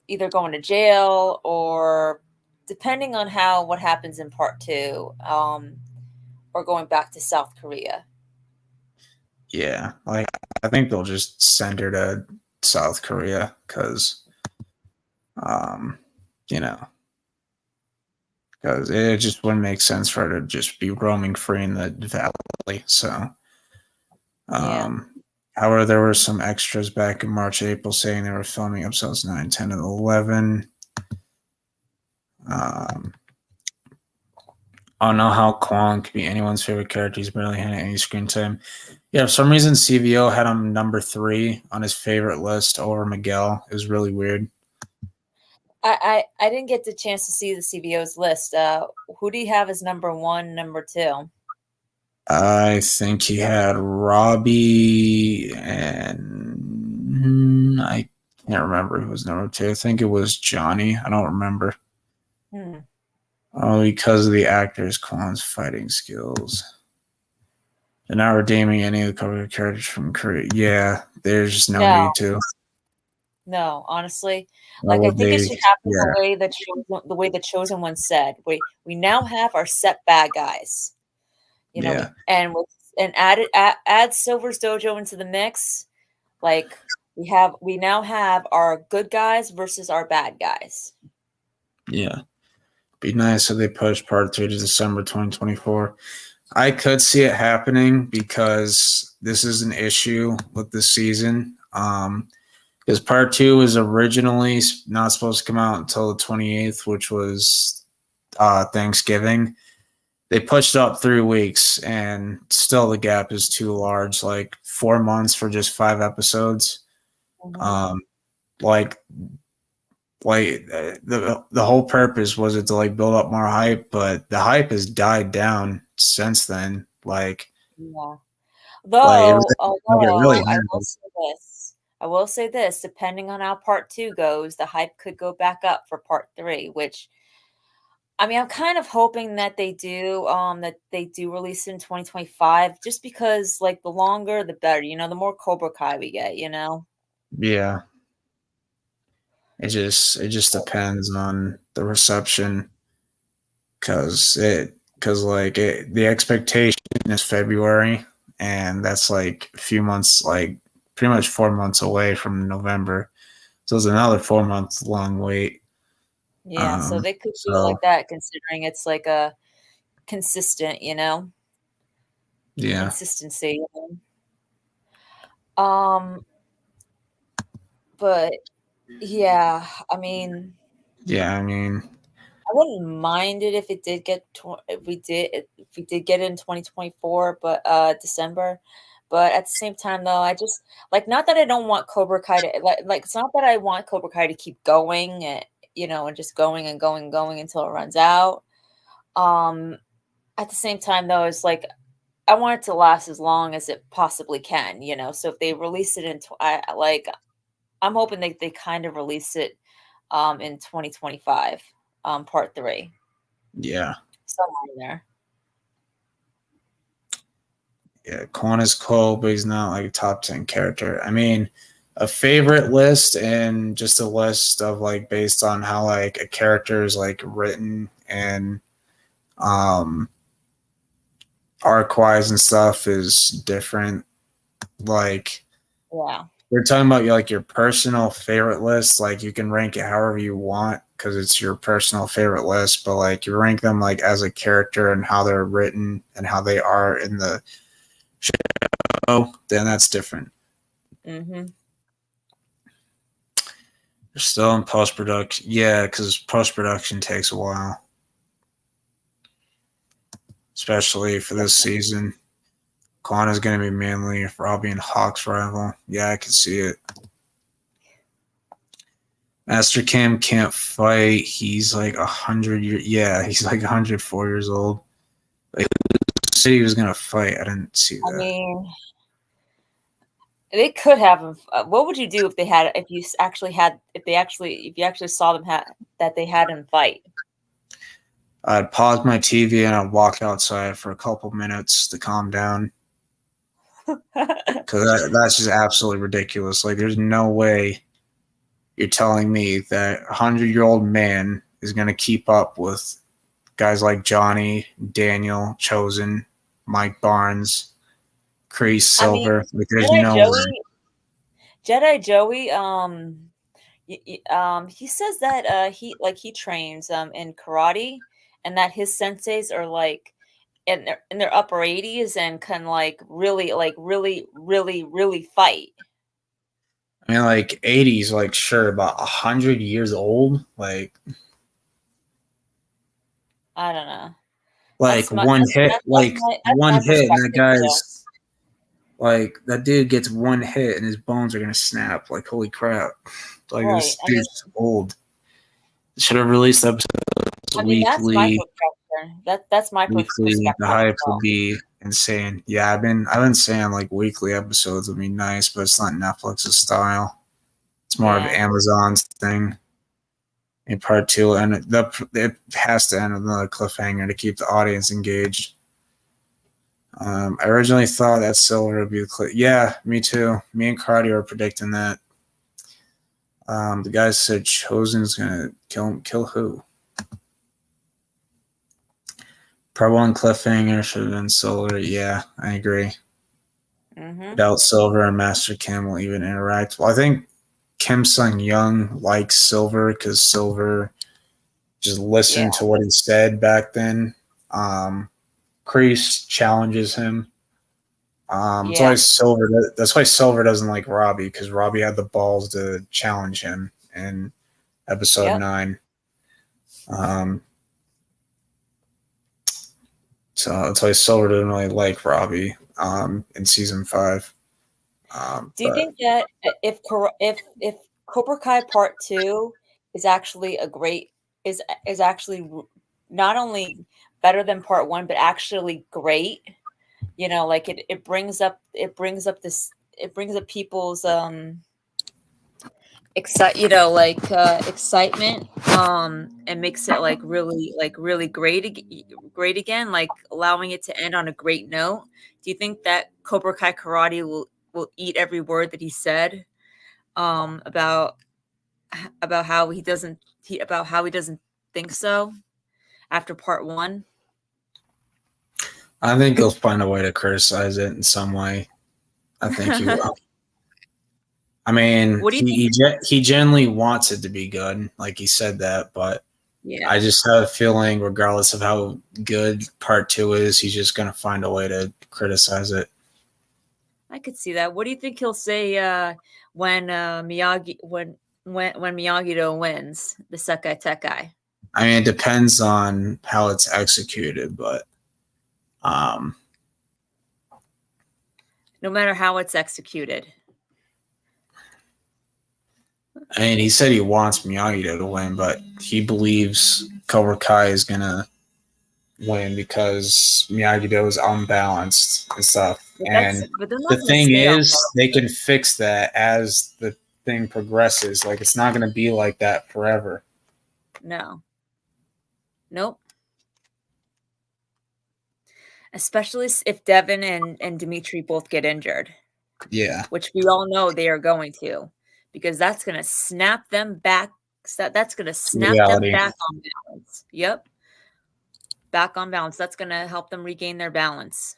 either going to jail or depending on how what happens in part two, or going back to South Korea. Yeah, like I think they'll just send her to South Korea because um, you know because it just wouldn't make sense for her to just be roaming free in the valley. So, Yeah, um, however, there were some extras back in March, April saying they were filming episodes 9, 10, and 11. Um, I don't know how Kwon could be anyone's favorite character. He's barely had any screen time. Yeah, for some reason, CVO had him number 3 on his favorite list over Miguel. It was really weird. I didn't get the chance to see the CBO's list. Who do you have as number one, number two? I think he had Robbie and I can't remember who was number 2. I think it was Johnny. I don't remember. Hmm. Oh, because of the actor's Kwan's fighting skills. They're not redeeming any of the cover characters from Korea. Yeah, there's just no No, need to. no, honestly, Why like I would think it they? should happen Yeah, the way the chosen one said. We now have our set bad guys. You know, yeah, and add Silver's Dojo into the mix. Like we now have our good guys versus our bad guys. yeah. Be nice if they push part 3 to December 2024. I could see it happening because this is an issue with the season. Because part 2 was originally not supposed to come out until the 28th, which was Thanksgiving. They pushed up 3 weeks, and still the gap is too large. Like 4 months for just 5 episodes. Mhm. Um, like the whole purpose was it to like build up more hype, but the hype has died down since then. Yeah. Like it really Although has. I will say this, depending on how part two goes, the hype could go back up for part three, which I mean, I'm kind of hoping that they do release it in 2025, just because like the longer the better, the more Cobra Kai we get. Yeah, it just depends on the reception because the expectation is February, and that's like a few months, like pretty much 4 months away from November. So it's another 4 month long wait. Yeah, so they could do it So like that considering it's like a consistent, yeah, consistency. Um But yeah, I mean, Yeah, I mean, I wouldn't mind it if it did get if we did get it in 2024, but December. But at the same time, though, I just like not that I don't want Cobra Kai to like it's not that I want Cobra Kai to keep going, and and just going and going and going until it runs out. Um, at the same time, though, it's like I want it to last as long as it possibly can. So if they release it I'm hoping they kind of release it in 2025, part 3, yeah. somewhere in there. Yeah, Quan is cool, but he's not like a top 10 character. I mean, a favorite list and just a list of like based on how like a character is like written and um arc wise and stuff is different. Like Yeah. we're talking about like your personal favorite list, like you can rank it however you want because it's your personal favorite list, but like you rank them like as a character and how they're written and how they are in the show, then that's different. Mm-hmm. They're still in post production. Yeah, because post production takes a while, especially for this season. Quan is going to be mainly Robbie and Hawk's rival. Yeah, I can see it. Master Kim can't fight. He's like 100 years. Yeah, he's like 104 years old. Like, said he was going to fight. I didn't see that. I mean, they could have him. What would you do if you actually saw them that they had him fight? I'd pause my TV and I'd walk outside for a couple minutes to calm down. Because that's just absolutely ridiculous. Like, there's no way you're telling me that a 100-year-old man is going to keep up with guys like Johnny, Daniel, Chosen, Mike Barnes, Kreese, Silver. Like, there's Jedi no Joey, way. Jedi Joey, he says that he trains in karate, and that his senseis are like in their upper 80s and can really really fight. I mean, like 80s, like sure, about 100 years old. Like I don't know. Like one hit, like That's one my hit, and that perspective, guy's like that dude gets one hit and his bones are gonna snap. Like holy crap! Like Right. this dude's old. Should have released episodes That's my weekly. perspective. That's my Weekly, the perspective as hype would well. be insane. Yeah, I've been saying like weekly episodes would be nice, but it's not Netflix's style. It's more of Amazon's thing. In part 2, and it has to end with another cliffhanger to keep the audience engaged. I originally thought that Silver would be the yeah, me too. Me and Cardi were predicting that. The guy said Chosen's gonna kill him. Kill who? Part 1 cliffhanger should have been Silver. Yeah, I agree. Mm-hmm. Without Silver and Master Kim will even interact. Well, I think Kim Sung Young likes Silver because Silver just listened to what he said back then. Kreese challenges him. That's why Silver doesn't like Robbie, because Robbie had the balls to challenge him in episode 9. So that's why Silver didn't really like Robbie in season 5. Do you think that if Cobra Kai Part 2 is actually is actually not only better than Part 1, but actually great? Like it brings up people's excitement, and makes it really great again, like allowing it to end on a great note. Do you think that Cobra Kai Karate will eat every word that he said, about how he doesn't think so after Part 1? I think he'll find a way to criticize it in some way. I think he will. I mean, he generally wants it to be good, like he said that, but I just have a feeling, regardless of how good Part 2 is, he's just going to find a way to criticize it. I could see that. What do you think he'll say when Miyagi when Miyagi-Do wins the Sekai Tekai? I mean, it depends on how it's executed, but um, No matter how it's executed. I mean, he said he wants Miyagi to win, but he believes Cobra Kai is gonna win because Miyagi-Do is unbalanced and stuff. And But they're the not going to thing stay on is, they can fix that as the thing progresses. Like, it's not going to be like that forever. No. Nope. Especially if Devin and Dimitri both get injured. Yeah. Which we all know they are going to, because that's going to snap them back. That's going to snap them back on balance. Yep. Back on balance. That's going to help them regain their balance.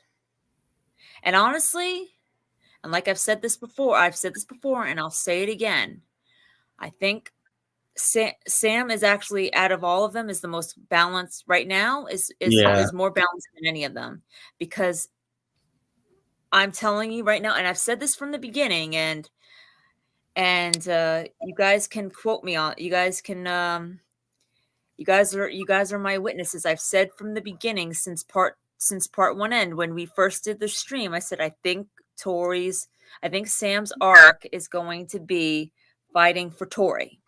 And honestly, and like I've said this before, and I'll say it again. I think Sam is actually, out of all of them, is the most balanced right now, is more balanced than any of them. Because I'm telling you right now, and I've said this from the beginning, and you guys can quote me on, you guys are my witnesses. I've said from the beginning, since part one end, when we first did the stream, I said I think Sam's arc is going to be fighting for Tori.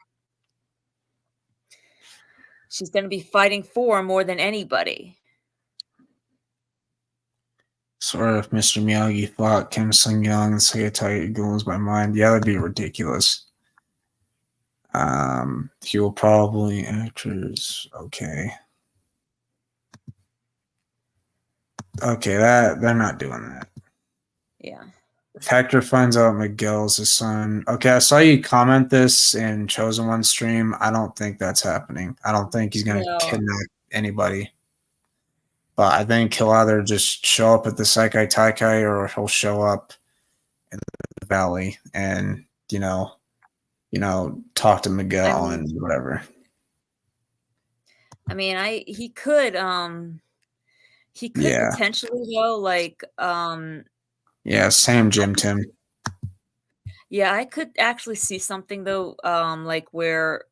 She's going to be fighting for more than anybody. Sort of, Mr. Miyagi fought Kim Sung-young and Sekai goes my mind. Yeah, that'd be ridiculous. He will probably actors. Okay, that they're not doing that. Yeah. If Hector finds out Miguel's his son. Okay, I saw you comment this in Chosen One stream. I don't think that's happening. I don't think he's going to kidnap anybody. But I think he'll either just show up at the Sekai Taikai or he'll show up in the valley and, talk to Miguel and whatever. I mean, he could potentially go like Sam Jim Tim. Yeah, I could actually see something though, like where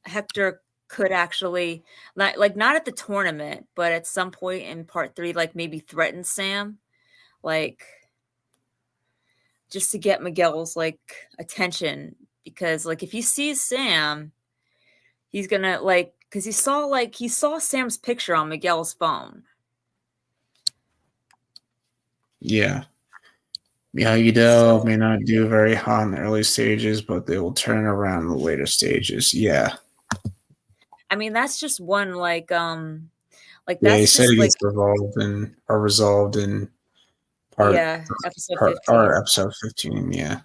Hector could actually not at the tournament, but at some point in part 3, like maybe threaten Sam, like just to get Miguel's like attention, because like if he sees Sam, he's gonna because he saw Sam's picture on Miguel's phone. Yeah. Miyagi-Do may not do very hot in the early stages, but they will turn around in the later stages. Yeah. I mean, that's just one that's he said it gets resolved in part episode 15. Or episode 15, yeah.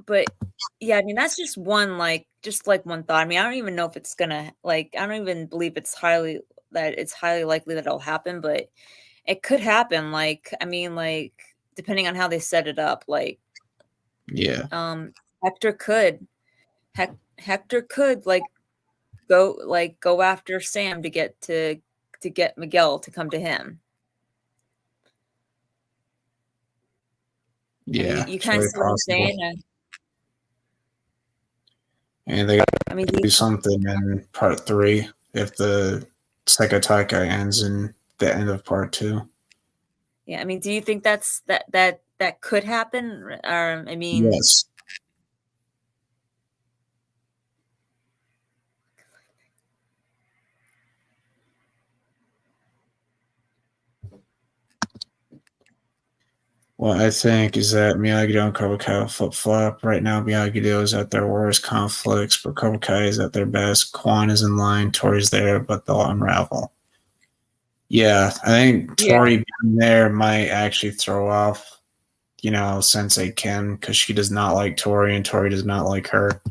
But yeah, I mean, that's just one one thought. I mean, I don't even know if it's gonna I don't even believe it's highly likely that it'll happen, but it could happen. I mean, depending on how they set it up, Hector could go after Sam to get Miguel to come to him. Yeah, you kind of see what I'm saying. And they got to do something in part 3 if the Sekai Taikai ends in the end of part 2. Yeah, I mean, do you think that could happen? Or I mean, yes. What I think is that Miyagi-Do and Cobra Kai flip-flop. Right now, Miyagi-Do is at their worst conflicts, but Cobra Kai is at their best. Quan is in line, Tori's there, but they'll unravel. Yeah, I think Tori being there might actually throw off, Sensei Kim, because she does not like Tori, and Tori does not like her.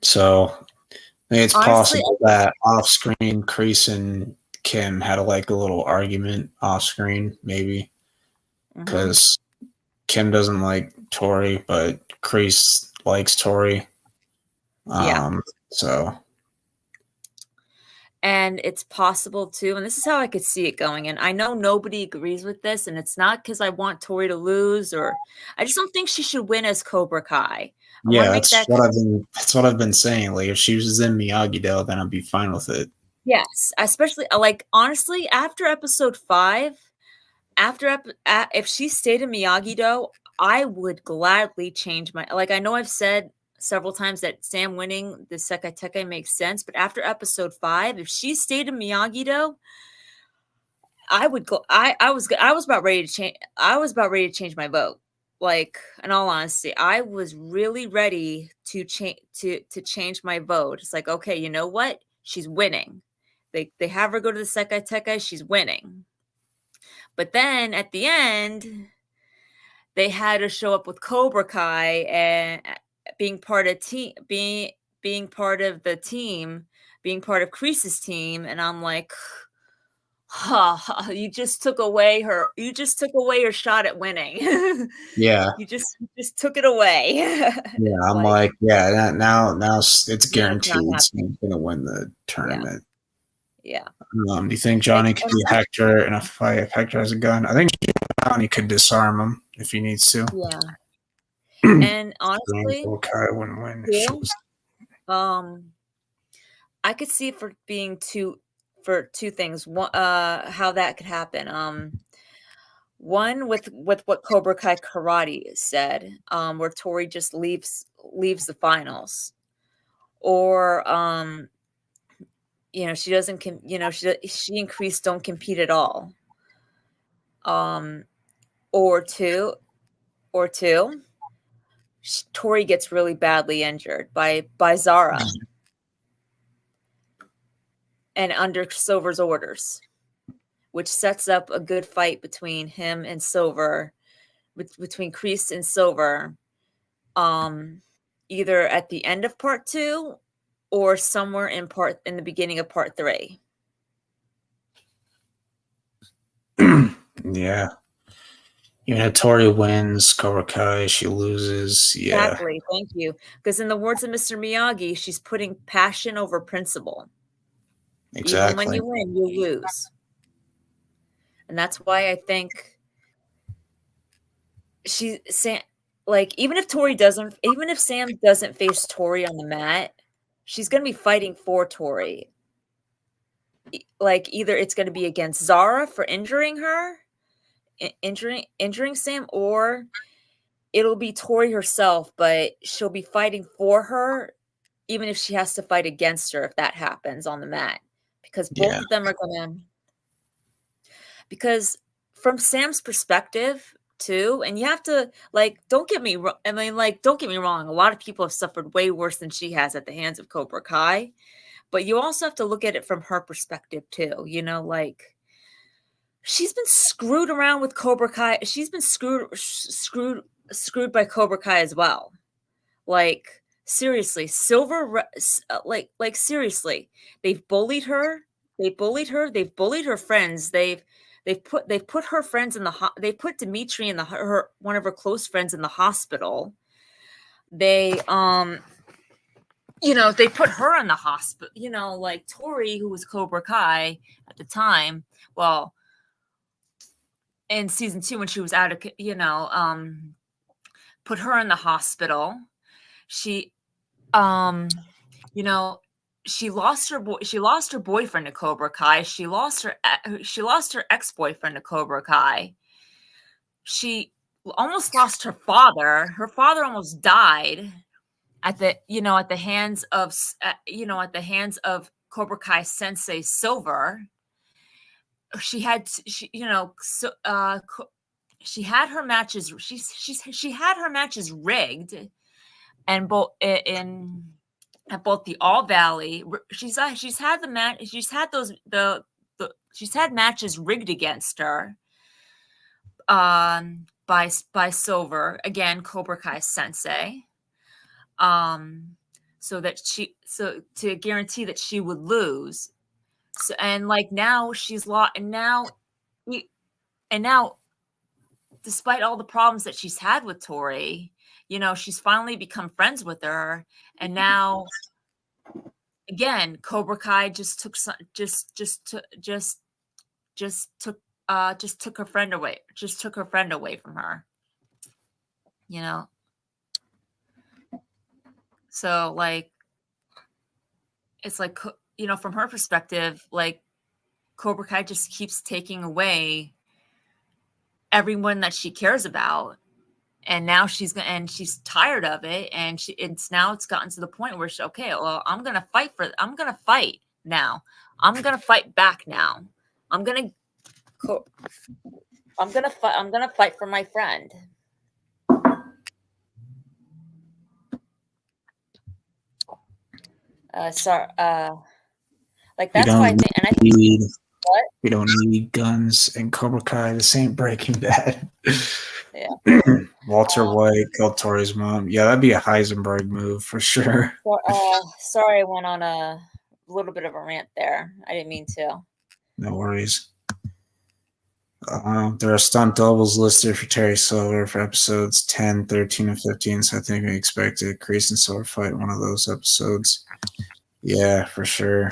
So I think it's possible that off-screen, Kreese and Kim had a little argument off screen, maybe, because Kim doesn't like Tori, but Kreese likes Tori. So, And it's possible too, and this is how I could see it going. And I know nobody agrees with this, and it's not because I want Tori to lose, or I just don't think she should win as Cobra Kai. I want Yeah, to make that clear. that's what I've been saying. Like if she was in Miyagi-Do, then I'd be fine with it. Yes, especially like honestly, after episode 5, if she stayed in Miyagi-Do, I would gladly change my like. I know I've said several times that Sam winning the Sekai Tekai makes sense, but after episode 5, if she stayed in Miyagi-Do, I would go. I was about ready to change. I was about ready to change my vote. Like in all honesty, I was really ready to change to change my vote. It's like, okay, you know what? She's winning. They have her go to the Sekai Tekai. She's winning. But then at the end, they had her show up with Cobra Kai and being part of being part of the team, being part of Kreese's team, and I'm like, you just took away her shot at winning. Yeah, you just took it away. yeah. I'm Like, like, yeah. Now it's no, it's not guaranteed happening. Sam's gonna win the Yeah, tournament. yeah. Do you think And Johnny could be Hector in a fight if Hector has a gun? I think Johnny could disarm him if he needs to. yeah. And honestly, Kai wouldn't win if she too, was. I could see it for two things. One, how that could happen. One with what Cobra Kai Karate said, where Tori just leaves the finals, or she doesn't she and Kreese don't compete at all. Um, or two, Tori gets really badly injured by Zara and under Silver's orders, which sets up a good fight between him and Silver, between Kreese and Silver, either at the end of part 2 or somewhere in the beginning of part 3. Yeah. Even if Tori wins, Cobra Kai, she loses. Yeah, Exactly. Thank you. Because in the words of Mr. Miyagi, she's putting passion over principle. Even when exactly. you win, you lose. And that's why I think even if Sam doesn't face Tori on the mat, she's going to be fighting for Tori. Like either it's going to be against Zara for injuring her, injuring Sam, or it'll be Tori herself, but she'll be fighting for her, even if she has to fight against her if that happens on the mat, because both Yeah, of them are gonna. Because from Sam's perspective too, and you have to don't get me wrong. I mean, don't get me wrong. A lot of people have suffered way worse than she has at the hands of Cobra Kai, but you also have to look at it from her perspective too. She's been screwed around with Cobra Kai. She's been screwed by Cobra Kai as well. Like seriously, seriously, they've bullied her. They've bullied her friends. They've put her friends in they put Dimitri in her one of her close friends in the hospital. They they put her in the hospital. Like Tori, who was Cobra Kai at the time. Well, in season 2 when she was out of put her in the hospital. She you know she lost her boyfriend to Cobra Kai. She lost her ex-boyfriend to Cobra Kai. She almost lost her father. Her father almost died at the hands of Cobra Kai sensei Silver. She had she had her matches. She had her matches rigged, and both in at both the All Valley. She's had the match. She's had those she's had matches rigged against her. By Silver, again, Cobra Kai sensei. So to guarantee that she would lose. So and now she's lost, and now despite all the problems that she's had with Tori, she's finally become friends with her, and now again, Cobra Kai just took her friend away. Just took her friend away from her. You know. So like, it's like, you know, from her perspective, like Cobra Kai just keeps taking away everyone that she cares about, and now she's tired of it, and it's gotten to the point where okay, well, I'm gonna fight now. I'm gonna fight back now. I'm gonna fight for my friend. Sorry, like that's why I think, and I think what? We don't need guns in Cobra Kai. This ain't Breaking Bad. Yeah. Walter White killed Tori's mom. Yeah, that'd be a Heisenberg move for sure. Sorry, I went on a little bit of a rant there. I didn't mean to. No worries. There are stunt doubles listed for Terry Silver for episodes 10, 13, and 15, so I think we expect a Kreese and Silver fight in one of those episodes. Yeah, for sure.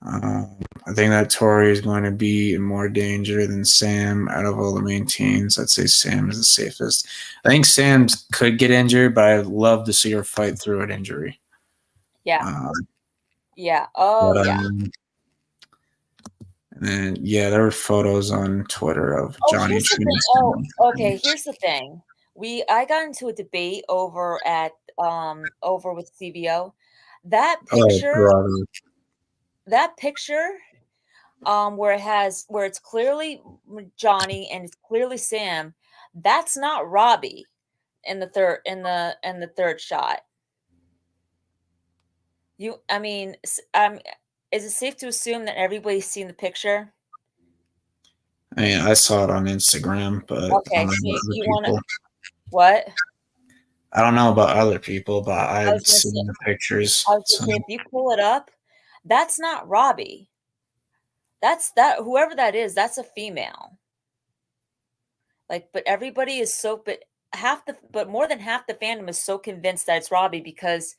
I think that Tori is going to be in more danger than Sam out of all the main teams. I'd say Sam is the safest. I think Sam could get injured, but I'd love to see her fight through an injury. Yeah. Yeah. Oh, but, yeah. And then, yeah, there were photos on Twitter of Johnny. Okay. Here's the thing. I got into a debate over with CBO. That picture, where it's clearly Johnny and it's clearly Sam, that's not Robbie in the third shot. Is it safe to assume that everybody's seen the picture? I mean, I saw it on Instagram, but okay, so you want to what? I don't know about other people, but I've seen the pictures. I was going to say, if you pull it up, that's not Robbie. Whoever that is, that's a female. Like, but everybody is but more than half the fandom is so convinced that it's Robbie because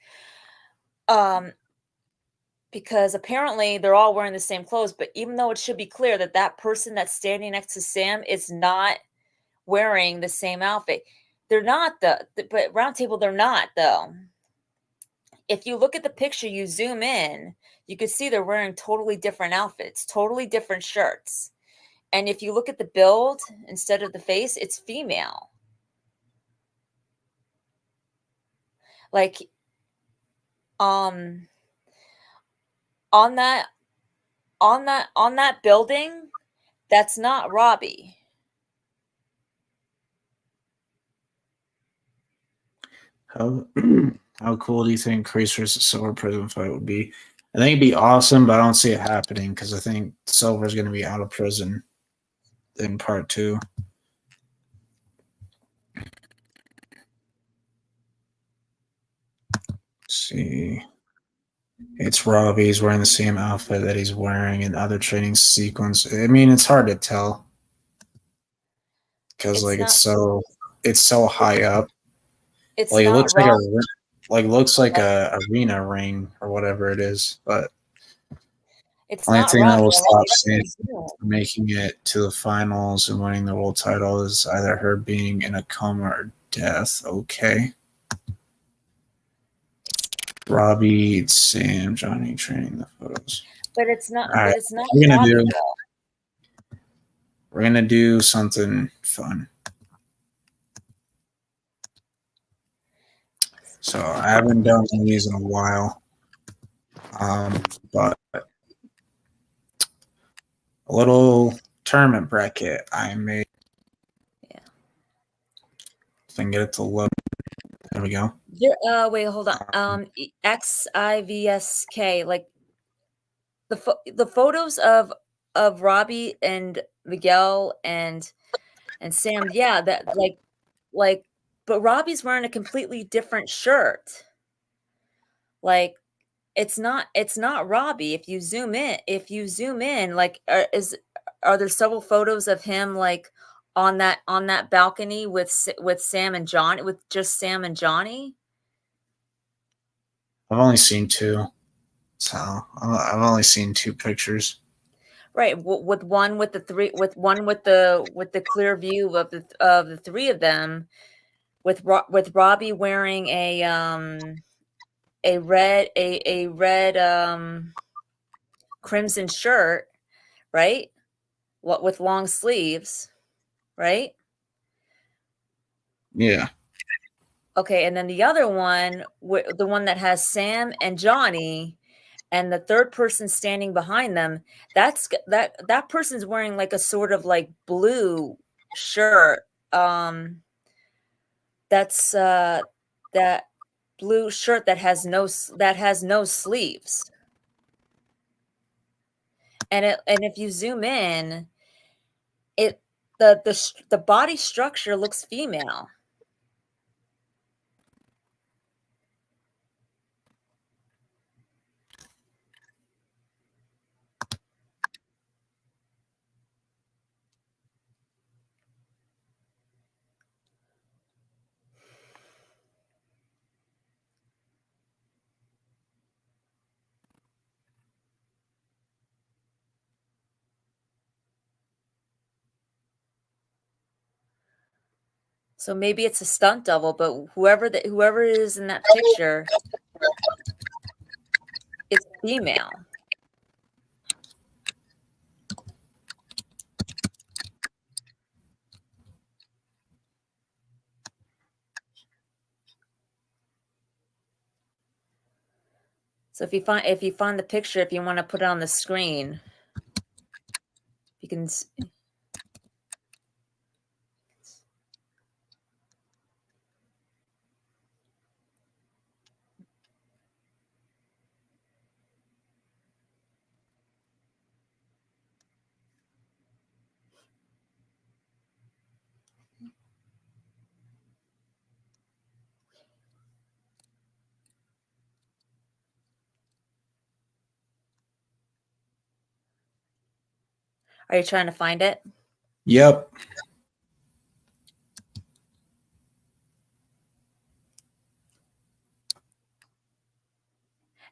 apparently they're all wearing the same clothes, but even though it should be clear that that person that's standing next to Sam is not wearing the same outfit. They're not but Roundtable, they're not though. If you look at the picture, you zoom in, you can see they're wearing totally different outfits, totally different shirts. And if you look at the build instead of the face, it's female. Like, on that building, that's not Robbie. How cool do you think Kreese versus Silver prison fight would be? I think it'd be awesome, but I don't see it happening because I think Silver's going to be out of prison in part 2. Let's see. It's Robbie. He's wearing the same outfit that he's wearing in other training sequence. I mean, it's hard to tell because it's so high up. It's like, not it looks Robbie. looks like a arena ring or whatever it is, but it's the only not thing Robbie. that will stop Sam from making it to the finals and winning the world title is either her being in a coma or death. Okay. Robbie, Sam, Johnny training the photos. But it's not. All right. But it's not Robbie. We're gonna do something fun. So I haven't done these in a while, but a little tournament bracket I made. Yeah. So I can get it to load. There we go. Wait, hold on. XIVSK, like the photos of Robbie and Miguel and Sam. Yeah, that like, but Robbie's wearing a completely different shirt. Like, it's not Robbie. If you zoom in, like, are there several photos of him like on that balcony with Sam and Johnny, with just Sam and Johnny? I've only seen 2. So I've only seen 2 pictures. Right, with one with the three, with one with the clear view of the three of them, with Robbie wearing a red crimson shirt, right? What with long sleeves, right? Yeah. Okay, and then the other one, the one that has Sam and Johnny, and the third person standing behind them, that person's wearing like a sort of like blue shirt. That's that blue shirt that has no sleeves. And if you zoom in, it the body structure looks female. So maybe it's a stunt double, but whoever it is in that picture, it's female. So if you find the picture, if you want to put it on the screen, you can. Are you trying to find it? Yep.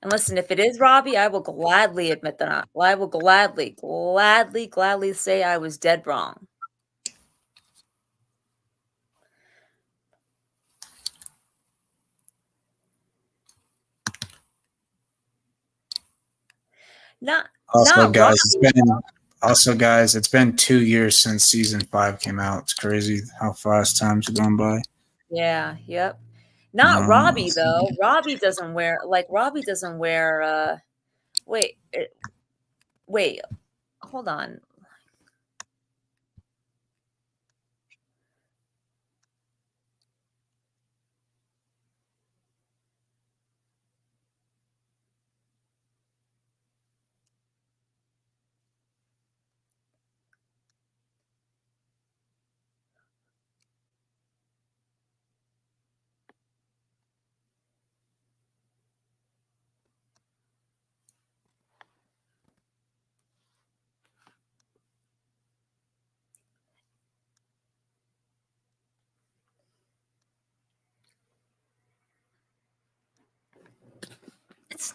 And listen, if it is Robbie, I will gladly admit that. I will gladly say I was dead wrong. Not Also, not guys, Robbie. it's been 2 years since season 5 came out. It's crazy how fast time's gone by. Yeah, yep. Not Uh, Robbie though. Robbie doesn't wear wait, wait. Hold on. It's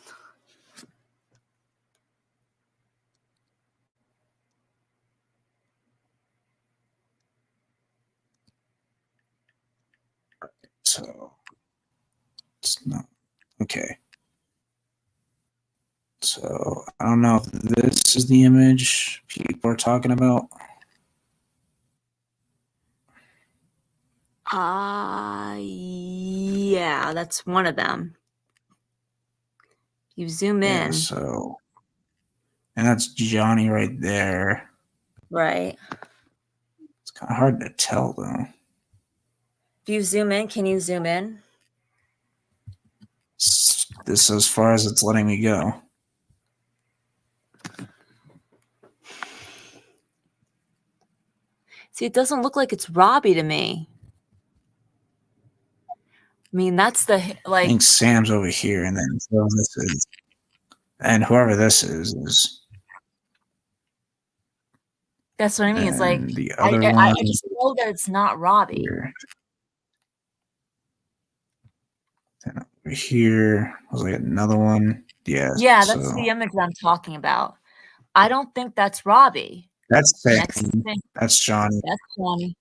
so it's not okay. So I don't know if this is the image people are talking about. yeah, that's one of them. You zoom Yeah, in. so and that's Johnny right there. Right. It's kind of hard to tell though. If you zoom in, can you zoom in? This is as far as it's letting me go. See, it doesn't look like it's Robbie to me. I mean, that's the I think Sam's over here, and then this is, and whoever this is, that's what I mean. It's like and the I other I, one I just know that it's not Robbie. here. here was like another one. Yeah. Yeah, So that's the image I'm talking about. I don't think that's Robbie. that's Next Sam. thing, That's Johnny. that's Johnny.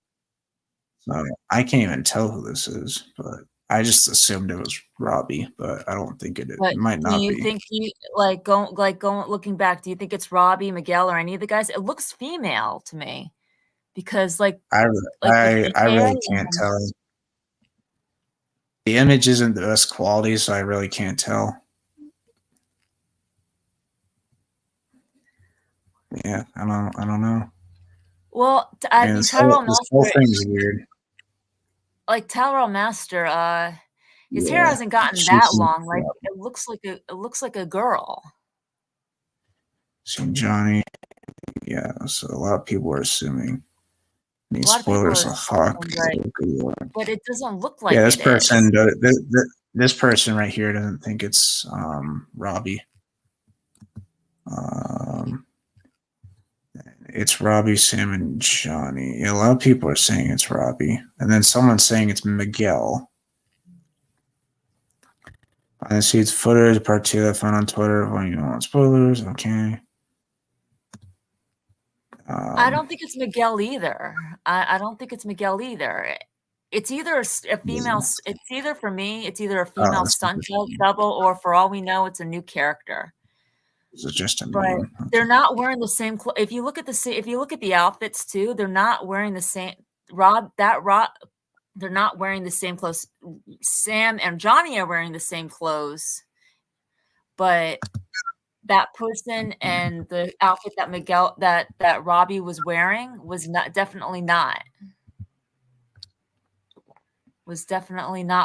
So I can't even tell who this is, but I just assumed it was Robbie, but I don't think it But might do not you be. think he going looking back, do you think it's Robbie, Miguel, or any of the guys? It looks female to me because I with the I hair really can't and tell. The image isn't the best quality, so I really can't tell. Yeah, I don't know. well, I And mean Tyrell this whole Master, thing's weird. like Tyrell Master, his hair Yeah, hasn't gotten that she's long. Like it looks like a girl. seen Johnny. Yeah, so a lot of people are assuming. A These lot of people spoilers are are Hawk. assuming, but it doesn't look Yeah, like this it is. person, this person right here doesn't think it's Robbie. Um, it's Robbie, Sam, and Johnny. Yeah, a lot of people are saying it's Robbie, and then someone's saying it's Miguel. I see it's footage part 2 that I found on Twitter. When you don't want spoilers, okay. I don't think it's Miguel either. I don't think it's Miguel either. It's either a female. It's either for me. It's either a Oh, female stunt double, or for all we know, it's a new character. this is just a But meme. they're not wearing the same. If you look at if you look at the outfits too, they're not wearing the same. They're not wearing the same clothes. Sam and Johnny are wearing the same clothes, but that person and the outfit that Miguel that Robbie was wearing was definitely not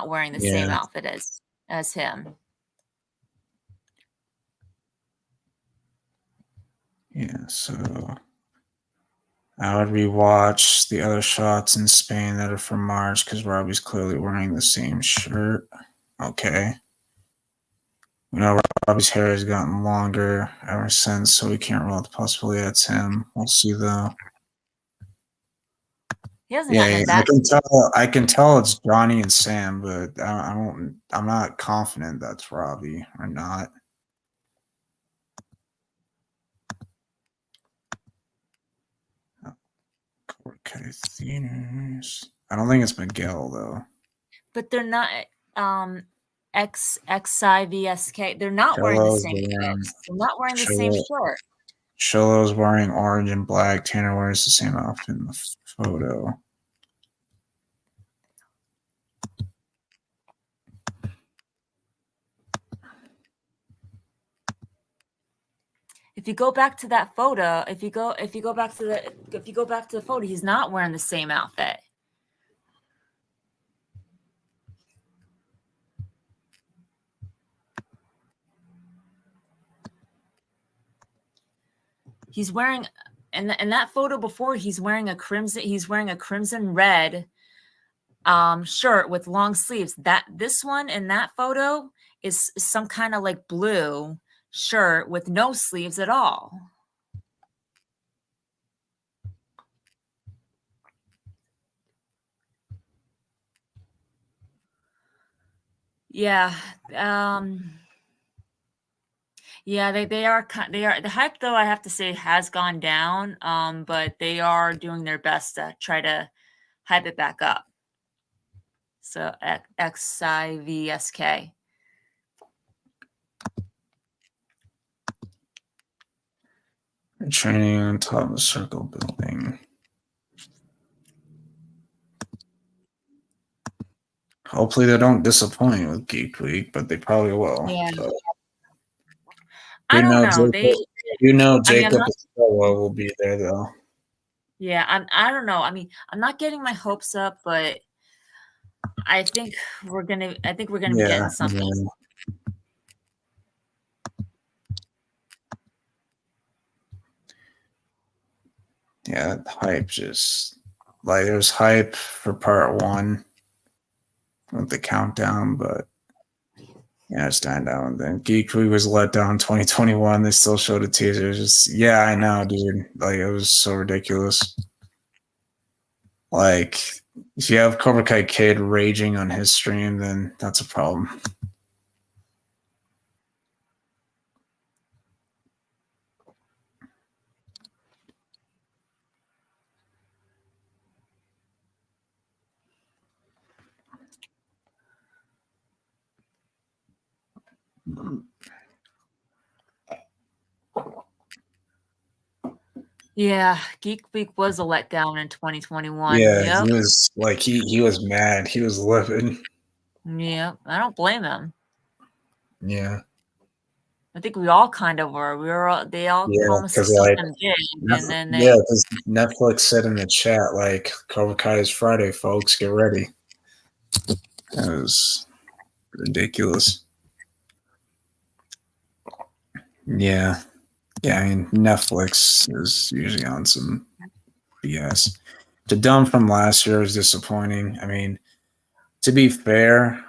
wearing the same Yeah, outfit as him. yeah. So I would rewatch the other shots in Spain that are from March because Robbie's clearly wearing the same shirt. Okay. You know, Robbie's hair has gotten longer ever since, so we can't rule out the possibility that's him. We'll see though. He hasn't Yeah, gotten yeah, it that. I can tell it's Johnny and Sam, but I don't. I'm not confident that's Robbie or not. Okay, theaters. I don't think it's Miguel though. But they're not. XIVSK. They're not wearing the Cholo's same wearing clothes. They're not wearing the same Cholo, shirt. Cholo's wearing orange and black. Tanner wears the same outfit in the photo. If you go back to that photo, if you go back to the photo, he's not wearing the same outfit. He's wearing in that photo before, he's wearing a crimson red shirt with long sleeves. This one in that photo is some kind of like blue shirt with no sleeves at all. Yeah. Yeah, they are the hype though, I have to say, has gone down. But they are doing their best to try to hype it back up. So XIVSK. Training on top of the circle building. Hopefully they don't disappoint with Geek Week, but they probably will. Yeah. But I don't know. I mean, I'm Jacob not. will be there though. Yeah, I don't know. I mean, I'm not getting my hopes up, but I think we're gonna be getting Yeah, something. yeah. Hype just like there's hype for part 1 with the countdown, but yeah, it's dying down. Then Geek Week was let down 2021. They still showed a teaser. It's just yeah, I know, dude. Like it was so ridiculous. Like if you have Cobra Kai Kid raging on his stream, then that's a problem. Yeah, Geek Week was a letdown in 2021. Yeah, Yep. he was like he was mad. He was livid. Yep. I don't blame him. Yeah. I think we all kind of were. They all Yeah, promised because us like something big, and then Yeah, they. because Netflix said in the chat like Cobra Kai is Friday, folks. Get ready. That was ridiculous. Yeah. Yeah, I mean Netflix is usually on some BS. The dumb from last year was disappointing. I mean, to be fair,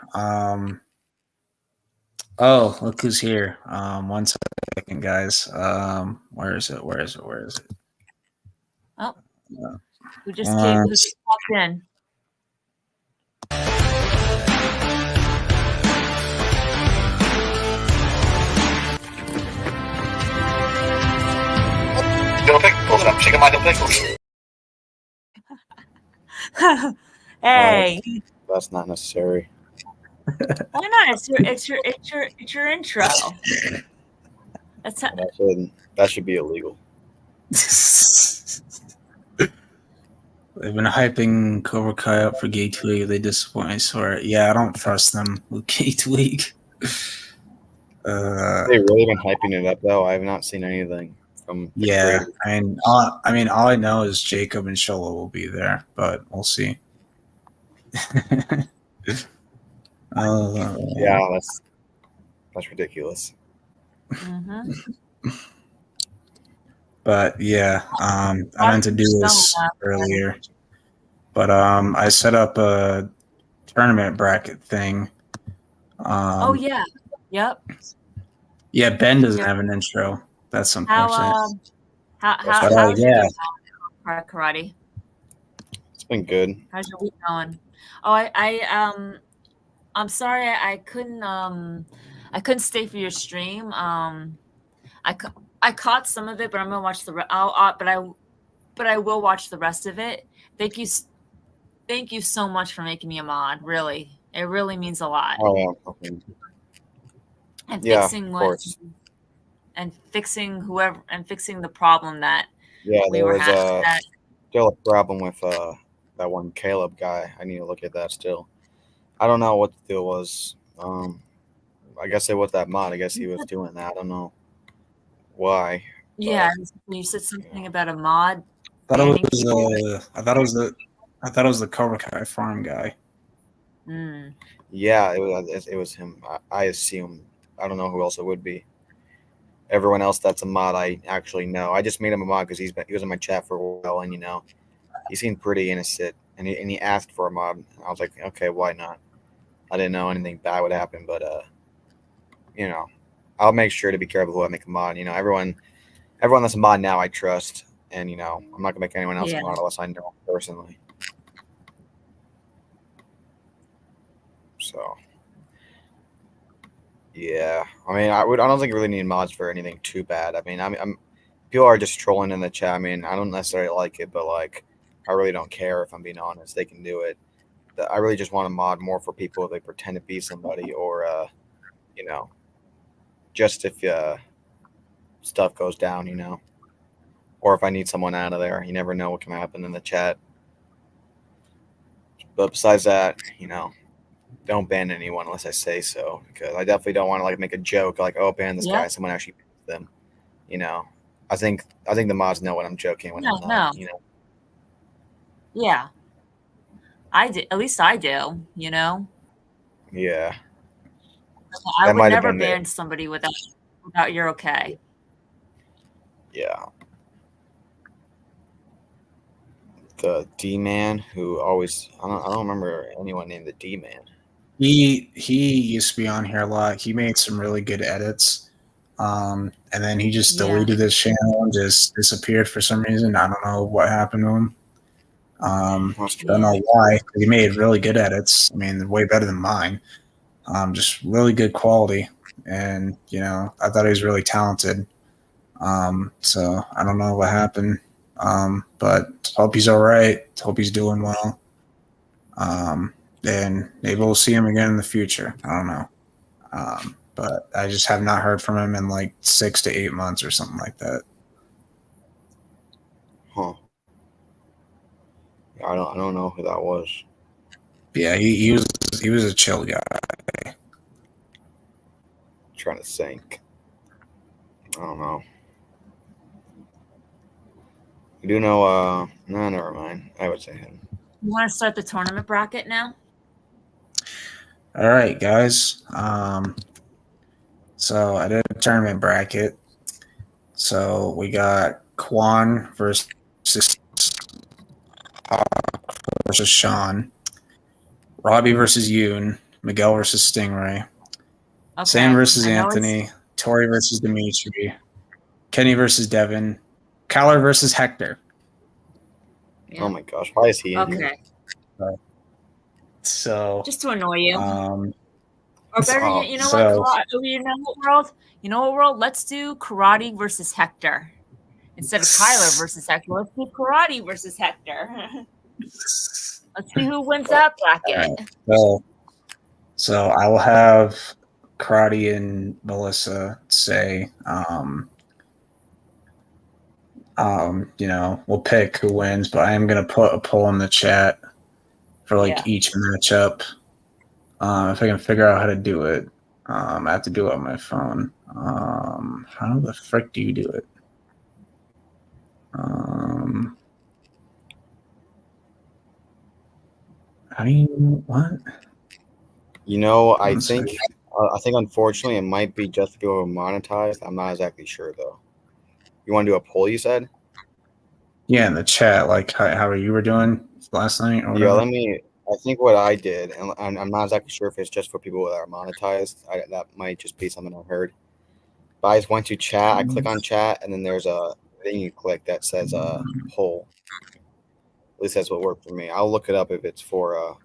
oh, look who's here. One second, guys. Where is it? Where is it? Where is it? Oh, Uh, who just came? Who just popped in? Dill pickles, and I'm shaking my dill pickles. Hey, That's not necessary. why not? It's your intro. That's That should be illegal. They've been hyping Cobra Kai up for Gate League. They disappoint. I swear. Yeah, I don't trust them with Gate League. Have they really been hyping it up though? I have not seen anything from the Yeah, creators. I mean, all I know is Jacob and Shola will be there, but we'll see. Yeah, that's ridiculous. But yeah, I meant to do this earlier, but I set up a tournament bracket thing. Oh yeah, yep. Yeah, Ben doesn't have an intro. That's unfortunate. How's your Yeah, week going, Karate? It's been good. How's your week going? Oh, I'm sorry I couldn't stay for your stream. I caught some of it, but I'm gonna watch the but I will watch the rest of it. Thank you so much for making me a mod. Really, it really means a lot. Oh yeah, okay. And Yeah, fixing of what course. and fixing whoever and fixing the problem that Yeah, we there were was having. still a problem with that one Caleb guy. I need to look at that still. I don't know what the deal was. I guess it was that mod. I guess he was doing that. I don't know why. Yeah, you said something about a mod. I thought it was the Cobra Kai farm guy. Yeah, it was him. I assume. I don't know who else it would be. Everyone else that's a mod I actually know. I just made him a mod because he was in my chat for a while, and he seemed pretty innocent, and he asked for a mod. I was like, okay, why not? I didn't know anything bad would happen, but I'll make sure to be careful who I make a mod. Everyone that's a mod now I trust, and I'm not gonna make anyone else a mod unless I know personally. So. Yeah, I mean, I don't think you really need mods for anything too bad. I mean, I'm people are just trolling in the chat. I mean, I don't necessarily like it, but like, I really don't care if I'm being honest. They can do it. I really just want to mod more for people if they pretend to be somebody, or just if stuff goes down, or if I need someone out of there. You never know what can happen in the chat. But besides that, don't ban anyone unless I say so, because I definitely don't want to like make a joke like, oh, ban this guy. Someone actually bans them. I think the mods know when I'm joking when I'm not. No. Yeah, I do. At least I do. Yeah. I would never ban somebody without your okay. Yeah. The D-Man who always I don't remember anyone named the D-Man. He used to be on here a lot. He made some really good edits. And then he just deleted his channel and just disappeared for some reason. I don't know what happened to him. I don't know why. He made really good edits. I mean, way better than mine. Just really good quality. And, I thought he was really talented. So I don't know what happened. But hope he's all right. Hope he's doing well. And maybe we'll see him again in the future. I don't know. but I just have not heard from him in like 6 to 8 months or something like that. Huh. I don't know who that was. Yeah, he was a chill guy. Trying to think. I don't know. You do know? No, never mind. I would say him. You want to start the tournament bracket now? All right, guys. So I did a tournament bracket. So we got Quan versus Hawk versus Sean, Robbie versus Yoon, Miguel versus Stingray, Okay. Sam versus I know Anthony, Tori versus Dimitri, Kenny versus Devin, Kyler versus Hector. Yeah. Oh my gosh, why is he in here? Okay. So Just to annoy you. Or better Oh, yet, you know so- what? You know what, world? You know what, world? Let's do karate versus Hector. Instead of Kyler versus Hector, let's do karate versus Hector. Let's see who wins that bracket. So I will have Karate and Melissa say, we'll pick who wins, but I am gonna put a poll in the chat for like each matchup. If I can figure out how to do it, I have to do it on my phone. How the frick do you do it? How do you what? You know, I think unfortunately it might be just for people who are monetized. I'm not exactly sure though. You want to do a poll? You said. Yeah, in the chat, like how you were doing last night or whatever. Yeah, I think what I did, and I'm not exactly sure if it's just for people that are monetized. That might just be something I heard. But I just went to chat. I click on chat, and then there's a thing you click that says poll. At least that's what worked for me. I'll look it up if it's for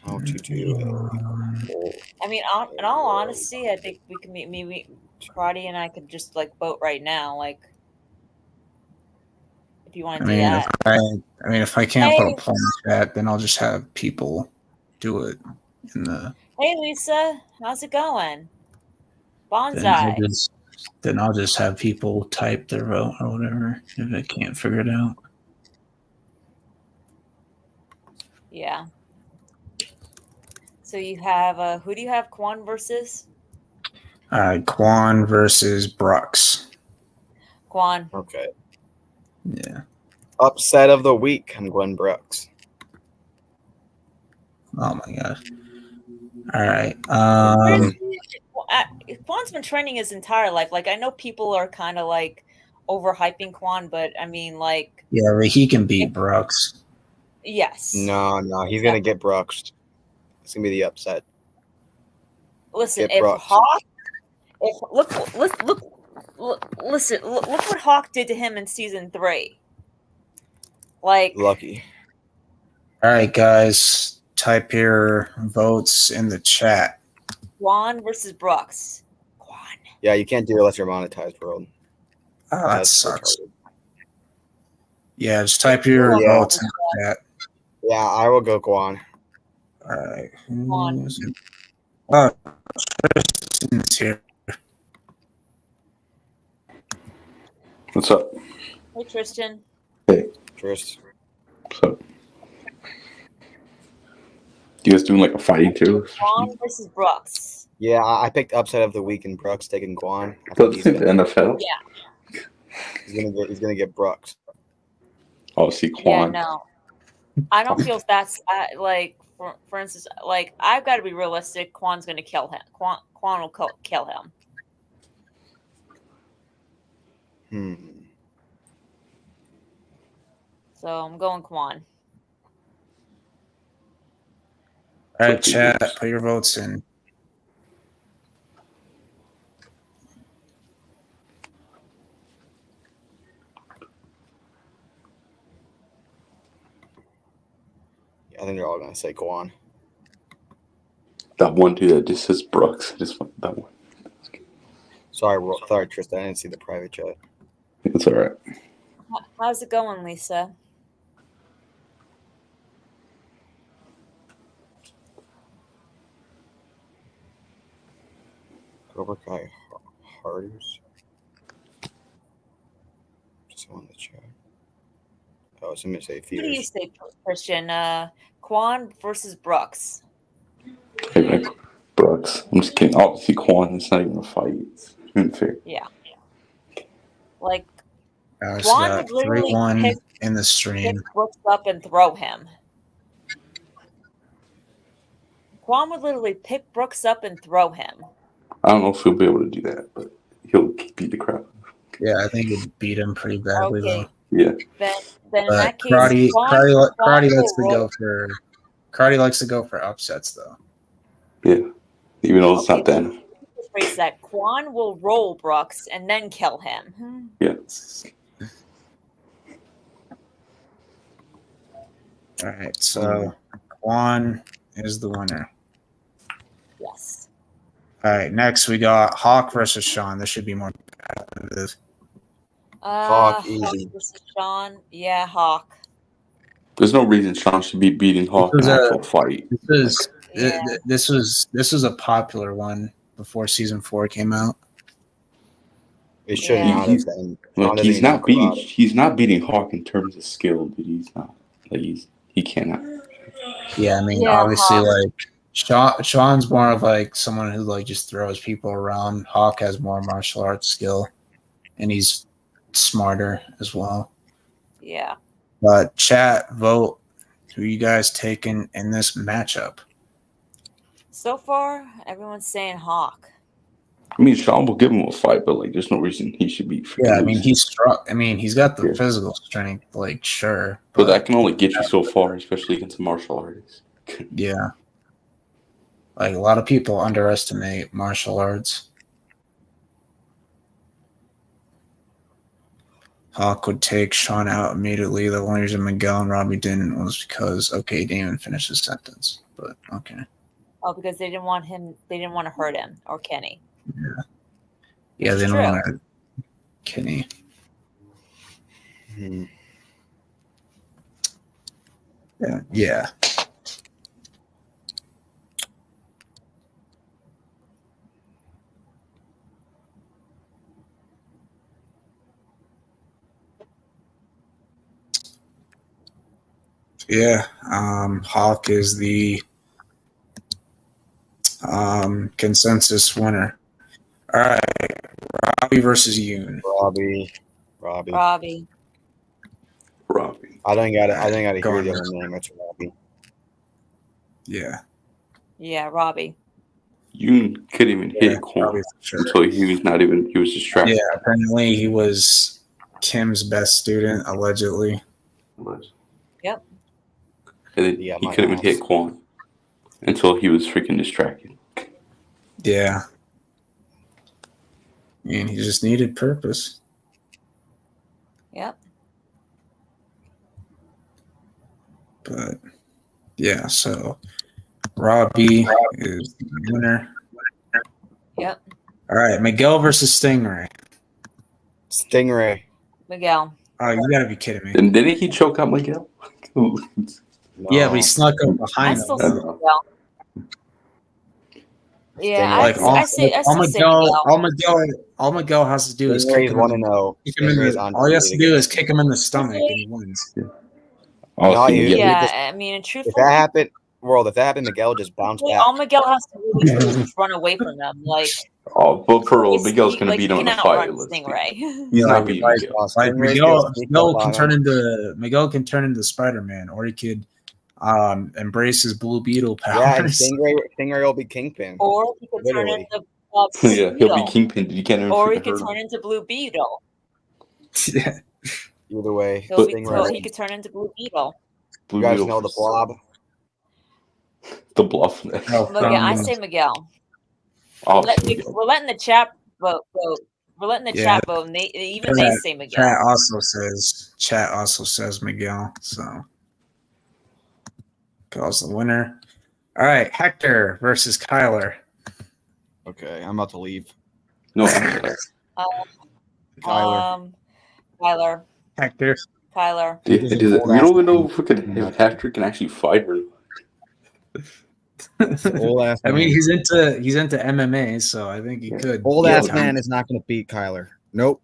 how to do a poll. I mean, in all honesty, I think we can maybe Karate and I could just like vote right now, like if you want to do that. If I can't put a poll in the chat, then I'll just have people do it in the. Hey, Lisa, how's it going? Bonsai. Then I'll just have people type their vote or whatever if I can't figure it out. Yeah. So you have who do you have? Quan versus? Quan versus Brooks. Quan. Okay. Yeah. Upset of the week. I'm Glenn Brooks. Oh my god. All right. Quan's been training his entire life. Like I know people are kind of like overhyping Quan, but I mean, like. Yeah, but he can beat Brooks. Yes. No, he's gonna get Brooks. It's gonna be the upset. Listen, if Hawk, listen, look what Hawk did to him in season 3. Like lucky. All right, guys, type your votes in the chat. Quan versus Brooks. Quan. Yeah, you can't do it unless you're monetized, world. Oh, that sucks. Retarded. Yeah, just type your votes in the chat. Yeah, I will go Quan. All right. Oh, Tristan's here. What's up? Hey, Tristan. Hey. Tristan. What's up? You guys doing like a fighting too? Quan versus Brooks. Yeah, I picked upset of the week in Brooks taking Quan. Does the NFL? Yeah. He's gonna get Brooks. Oh, see Quan. Yeah, no. I don't feel that's like for instance, like I've got to be realistic. Quan's going to kill him. Quan will kill him. So I'm going Quan. All right, chat, put your votes in. I think they're all gonna say Quan. That one dude that just says Brooks. Just that one. Sorry, Tristan. I didn't see the private chat. It's all right. How's it going, Lisa? Cobra Kai Harders. Just on the chat. Oh, I was going to say What do you Fears. say, Christian? Quan versus Brooks. Hey, like Brooks. I'm just kidding. Obviously, Quan. It's not even a fight. It's unfair. Yeah. Like, I Quan got would literally 3-1 pick in the stream. Brooks up and throw him. Quan would literally pick Brooks up and throw him. I don't know if he'll be able to do that, but he'll beat the crap. Yeah, I think he'd beat him pretty badly Okay. though. Yeah. Then in But that case, karate likes to will go for upsets though. Yeah. Even though it's Okay. not that. Phrase that Quan will roll Brooks and then kill him. Yeah. All right, so Quan is the winner. Yes. All right, next we got Hawk versus Sean. This should be more competitive. Hawk, easy. Versus Sean. Yeah, Hawk. There's no reason Sean should be beating Hawk in an actual fight. Yeah. This was a popular one before season 4 came out. It should Yeah. not have been. Like, he's not beating Hawk in terms of skill, but he's not. Like he cannot. Yeah, I mean, Yeah, obviously, Hawk. like Sean's more of like someone who like just throws people around. Hawk has more martial arts skill, and he's smarter as well. Yeah. But chat, vote. Who you guys taking in this matchup? So far, everyone's saying Hawk. I mean, Sean will give him a fight, but like, there's no reason he should be. Yeah, I mean, losing. he's strong. I mean, he's got the Yeah. physical strength, like sure, But that can only get you so far, especially against a martial artist. yeah. Like a lot of people underestimate martial arts. Hawk would take Sean out immediately. The only reason Miguel and Robbie didn't was because he didn't even finish his sentence. But okay. Oh, because they didn't want him. They didn't want to hurt him or Kenny. Yeah, they It's don't true. want to Kenny. Yeah. Yeah, Hawk is the consensus winner. All right, Robbie versus Yoon. Robbie. Robbie. I don't got to hear Go on, the other Rich. name. It's Robbie. Yeah. Yeah, Robbie. Yoon couldn't even hit Quan Robbie for sure. until he was distracted. Yeah, apparently he was Kim's best student, allegedly. Yep. And then Yeah, he my couldn't even house. hit Quan until he was freaking distracted. Yeah. And he just needed purpose. Yep. But yeah, so Robbie is the winner. Yep. All right, Miguel versus Stingray. Stingray. Miguel. Oh, you gotta be kidding me. And didn't he choke out Miguel? No. Yeah, but he snuck up I behind still him. say Miguel. Yeah, Like, I still say Miguel. All Miguel has to do is kick Stingray's him 1-0. Stingray's on all he has to do is against kick him in the stomach and he wins. No, you- Yeah, I mean, and If truthfully, that happened, Miguel just bounced back. all Miguel has to do is just run away from them. Like, But for real, Miguel's he- gonna like, beat he him in a can fight. outrun Stingray. He's Yeah, not beating like- Miguel. Like Stingray's Miguel gonna sneak can up on turn him. into Spider-Man, or he could embrace his Blue Beetle Yeah, and powers. Stingray will be Kingpin. Or he could turn Literally. into Blue Yeah, he'll be Beetle. Kingpin. You can't even Or he freaking could hurt turn him. into Blue Beetle. Yeah. Either way, He'll be, Stingray. he could turn into Blue Beetle. Blue You guys Beetle know the blob? The bluff. Oh, Miguel, I say Miguel. Oh, We're letting the chat vote. We're letting the Yeah. chat vote. And they say Miguel. Chat also says Miguel. So Miguel's the winner. All right, Hector versus Kyler. Okay, I'm about to leave. no, Kyler. Kyler. Hector. Kyler. we don't even know if we could have Patrick can actually fight her. Old ass. I mean, he's into MMA, so I think he could. Old get ass time. man is not going to beat Kyler. Nope.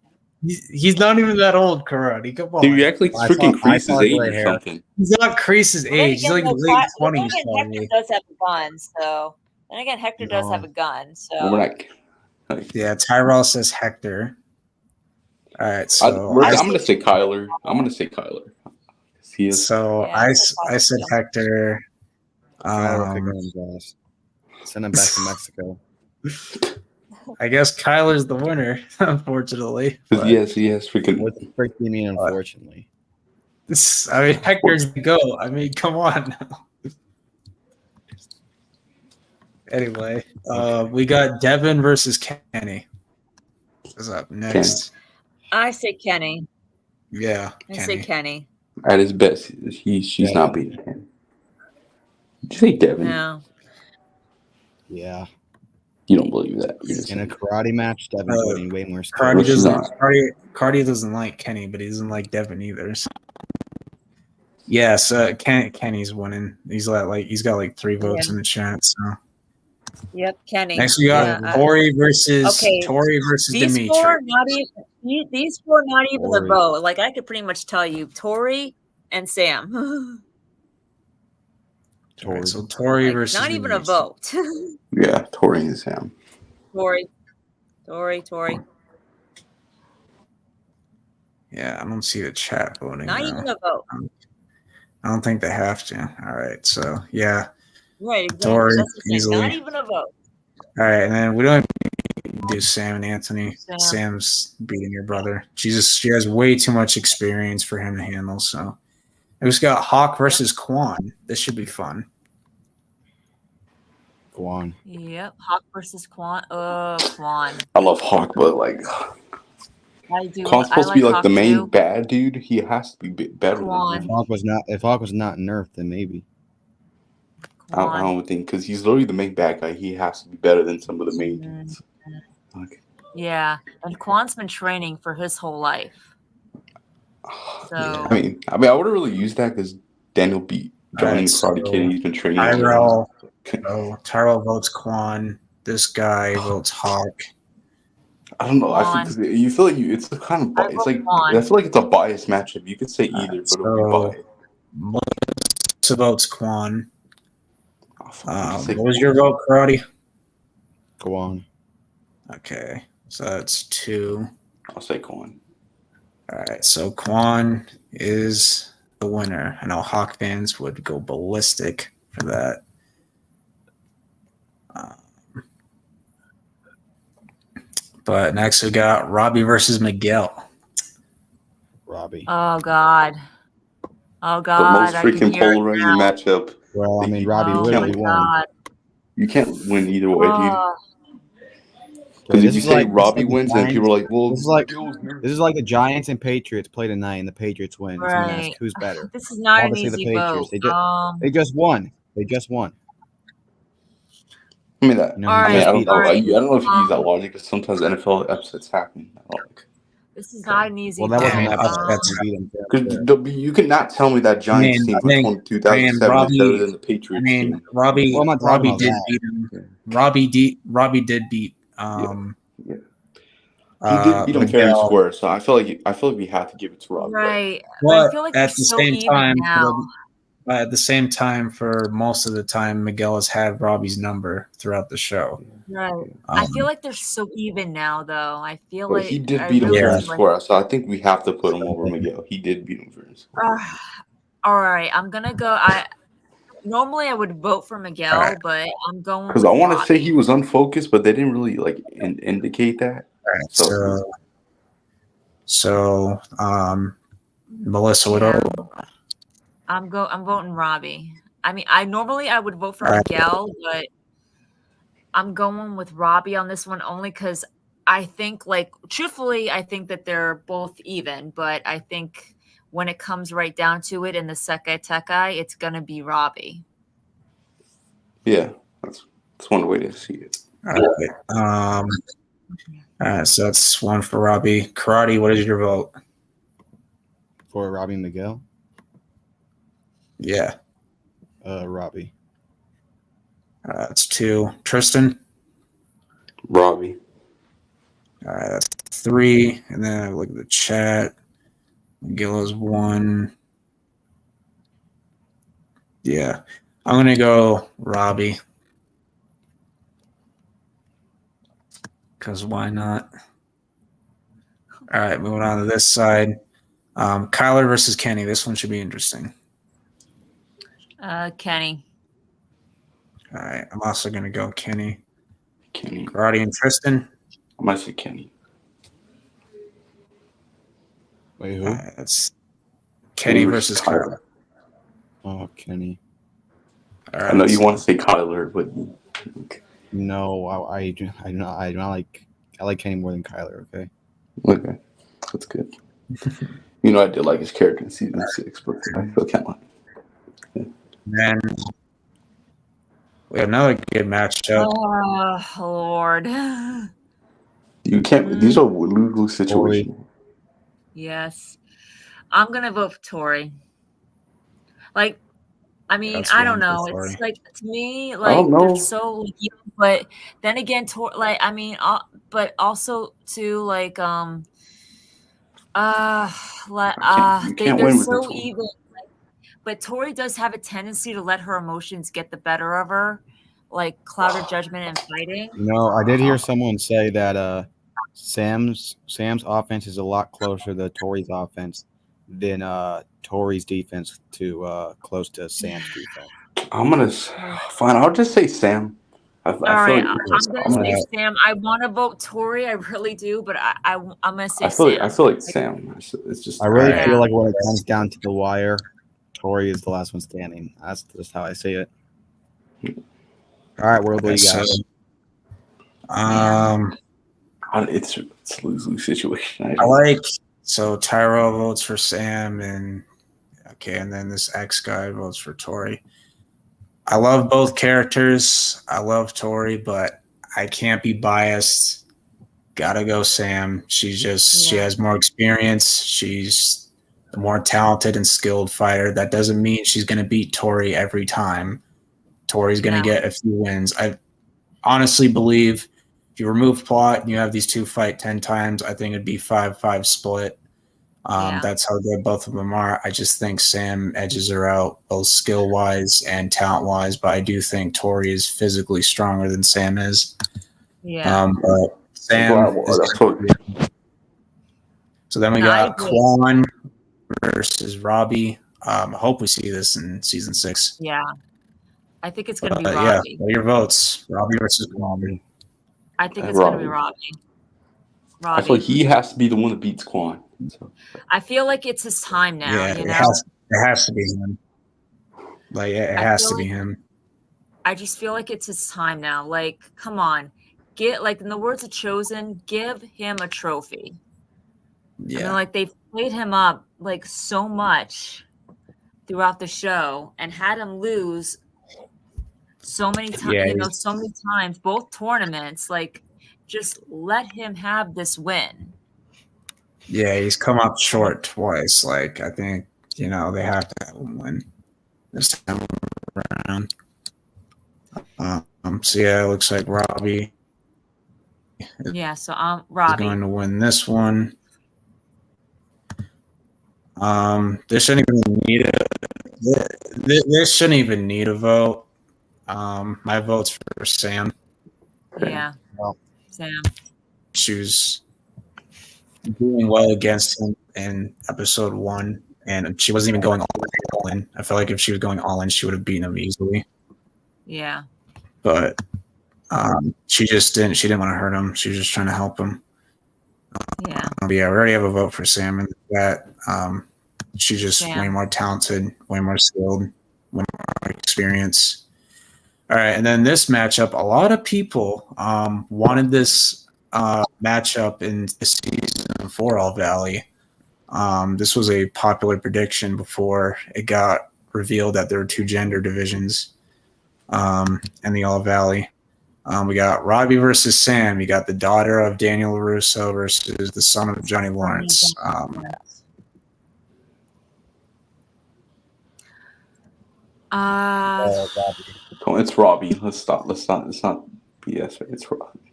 He's not even that old, Karate. Come on. Dude, you act like I freaking saw Crease's his age gray or hair. something. He's not Crease's Well, then age. He's again, like though, late Well, then 20s, again, Hector probably. does have a gun, so. Then again, Hector does have a gun, so. Well, we're not. Like, Yeah, Tyrell says Hector. All right, so I'm gonna say Kyler. I'm gonna say Kyler. He is. So Yeah, I said Hector. Kyler will kick him his ass. Send him back to Mexico. I guess Kyler's the winner, unfortunately. But Yes, freaking. What the frick do you mean, unfortunately? I mean, Hector's the GOAT. I mean, come on. Anyway, we got Devin versus Kenny. What's up next? I say Kenny. Yeah, I say Kenny. At his best, she's not beating him. Did you say Devin? No. Yeah. You don't believe that. In a karate match, Devin's winning way more skills. Cardi doesn't like Kenny, but he doesn't like Devin either. So. Yes, Kenny's winning. He's got like 3 votes in the chat. So. Yep, Kenny. Next we got Thoeries versus these Dimitri. These four not even a vote. Like I could pretty much tell you, Tori and Sam. Right, so Thoeries versus not even Dimitri. a vote. Yeah, Tori and Sam. Tori. Yeah, I don't see the chat voting. Not even a vote. I don't think they have to. All right, so yeah. Right, exactly. Thoeries, That's the easily. Not even a vote. All right, and then we don't do Sam and Anthony. Sam's beating your brother. She has way too much experience for him to handle. So we just got Hawk versus Quan. This should be fun. Quan. Yep, Hawk versus Quan. Quan. I love Hawk, but like. I do. Quan's supposed to be like the main too. bad dude. He has to be better Quan. than him. If Hawk was not nerfed, then maybe. I don't think because he's literally the main bad guy. He has to be better than some of the main dudes. Okay. Yeah, and Quan's been training for his whole life. So yeah. I mean, I wouldn't really use that because Daniel beat Johnny Karate Kid. And he's been training. Tyrell votes Quan. This guy votes Hawk. I don't know. I feel you feel like it's the kind of bias. It's like I feel like it's a biased matchup. You could say either, but it'll be biased. Melissa votes Quan. What was your vote, Karate? Quan. Okay, so that's 2. I'll say Quan. All right, so Quan is the winner. I know Hawk fans would go ballistic for that. But next we got Robbie versus Miguel. Robbie. Oh God. The most freaking polarizing matchup. Well, I mean, Robbie literally won. You can't win either way, dude. Because if you say Robbie wins, then people are like, "Well, this is like the Giants and Patriots play tonight, and the Patriots win." Right. Someone asks, "Who's better?" This is not Obviously, an easy vote. They just won. They just won. I mean that. I don't know. Right. I don't know if you use that logic because sometimes NFL upsets happen. This is not an easy. Well, that wasn't because you cannot tell me that Giants team from 2007 is better than the Patriots team. Robbie did beat him. Robbie did beat. He did beat him fair and square, so I feel like we have to give it to Robbie. Right. But I feel like at the so same time, now. At the same time, for most of the time, Miguel has had Robbie's number throughout the show. Right. I feel like they're so even now, though. I feel like he did beat him fair and square, so I think we have to put him over Miguel. He did beat him fair and square. All right, I'm gonna go. Normally I would vote for Miguel, but I'm going because I want to say he was unfocused, but they didn't really indicate that. Right, so Melissa, what? I'm voting Robbie. I mean, I would vote for Miguel, but I'm going with Robbie on this one only because I think, like, truthfully, I think that they're both even. But I think when it comes right down to it in the Sekai Tekai, it's gonna be Robbie. Yeah, that's one way to see it. All right, so that's one for Robbie. Karate, what is your vote? For Robbie Miguel? Yeah. Robbie. That's 2. Tristan? Robbie. All right, that's 3. And then I look at the chat. Gillo's 1. Yeah. I'm going to go Robbie. Because why not? All right, moving on to this side. Kyler versus Kenny. This one should be interesting. Kenny. All right, I'm also going to go Kenny. Kenny. Karate and Tristan. I might say Kenny. Wait, who? All right, that's Kenny versus Kyler. Oh, Kenny. All right, I know you want to say Kyler, but no, I do not like. I like Kenny more than Kyler. Okay, that's good. You know, I did like his character in season 6, but I feel kind of. Then we have another good matchup. Oh Lord. You can't. These are lose-lose situations. Yes, I'm gonna vote for Tori. Like, I mean, That's I don't one know. for Tori. It's like, to me, I like, don't know. they're so young, but then again, like, I mean, but also too, like, You can't they're win with so this one. even. But Tori does have a tendency to let her emotions get the better of her, like cloud her judgment and fighting. No, I did hear someone say that Sam's offense is a lot closer to Tori's offense than Tori's defense to close to Sam's defense. I'm gonna fine. I'll just say Sam. I All right, feel like I'm gonna say Sam. I want to vote Tori, I really do, but I'm gonna say Sam. I feel like Sam. It's just. I really Yeah. feel like when it comes down to the wire, Tori is the last one standing. That's just how I see it. All right, what do you got? It's a lose-lose situation. I like Tyro votes for Sam, and then this X guy votes for Tori. I love both characters. I love Tori, but I can't be biased. Gotta go Sam. She has more experience. She's the more talented and skilled fighter. That doesn't mean she's gonna beat Tori every time. Tori's gonna get a few wins. I honestly believe if you remove plot and you have these two fight 10 times, I think it'd be 5-5 split. That's how good both of them are. I just think Sam edges her out both skill wise and talent wise, but I do think Tori is physically stronger than Sam is. Yeah. But Sam So then we got Quan versus Robbie. I hope we see this in season 6. Yeah. I think it's gonna be Robbie. Yeah, what are your votes? Robbie versus Quan. I think it's gonna be Robbie. I feel like he has to be the one that beats Quan. So. I feel like it's his time now. Yeah, it has to be him. Like it has to be him. I just feel like it's his time now. Like, come on, in the words of Chosen, give him a trophy. Yeah, I mean, like they've played him up like so much throughout the show and had him lose so many times. So many times, both tournaments. Like, just let him have this win. Yeah, he's come up short twice. Like, I think, they have to have him win this time around. So, yeah, it looks like Robbie so Robbie is going to win this one. This shouldn't even need a vote. My vote's for Sam. Yeah, Sam. She was doing well against him in episode 1, and she wasn't even going all in. I felt like if she was going all in, she would have beaten him easily. Yeah. But she just didn't. She didn't want to hurt him. She was just trying to help him. Yeah. But yeah, we already have a vote for Sam in that. She's just way more talented, way more skilled, way more experience. All right, and then this matchup, a lot of people wanted this matchup in season 4 All Valley. This was a popular prediction before it got revealed that there were 2 gender divisions in the All Valley. We got Robbie versus Sam. You got the daughter of Daniel LaRusso versus the son of Johnny Lawrence. Come on, it's Robbie. Let's stop. Let's not BS. Right? It's Robbie.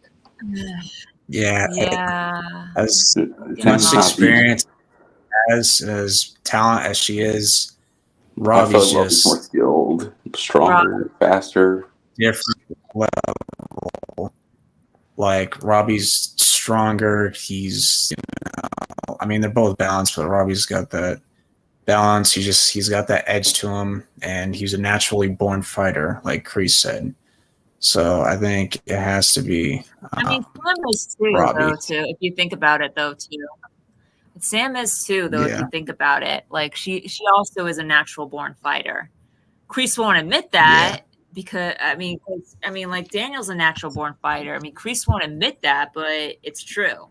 Yeah. Yeah. As It's much not experience as talent as she is, I feel Robbie's like Robbie's more just skilled, stronger, faster. different level. Like Robbie's stronger. He's, I mean, they're both balanced, but Robbie's got that balance. He's got that edge to him, and he's a naturally born fighter, like Chris said. So I think it has to be. I mean, Sam is too, Robbie. though. Too, if you think about it, though, too. Sam is too, though. If you think about it, like she also is a natural born fighter. Kreese won't admit that because like Daniel's a natural born fighter. I mean, Kreese won't admit that, but it's true.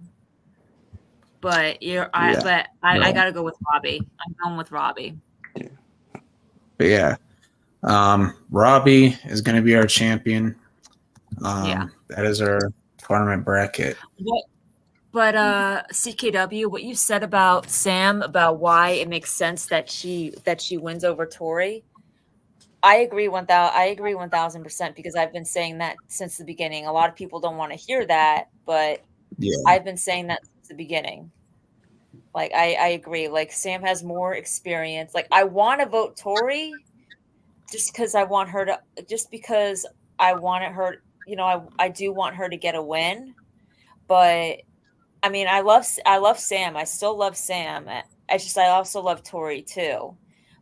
But I gotta go with Robbie. I'm going with Robbie. But yeah, Robbie is going to be our champion. That is our tournament bracket. But CKW, what you said about Sam, about why it makes sense that she wins over Thoery, I agree 1,000% because I've been saying that since the beginning. A lot of people don't want to hear that, but I've been saying that since the beginning. Like I agree. Like Sam has more experience. Like I want to vote Thoery just because I want her to. Just because I wanted her. I do want her to get a win, but. I mean, I love Sam. I still love Sam. I also love Thoery too.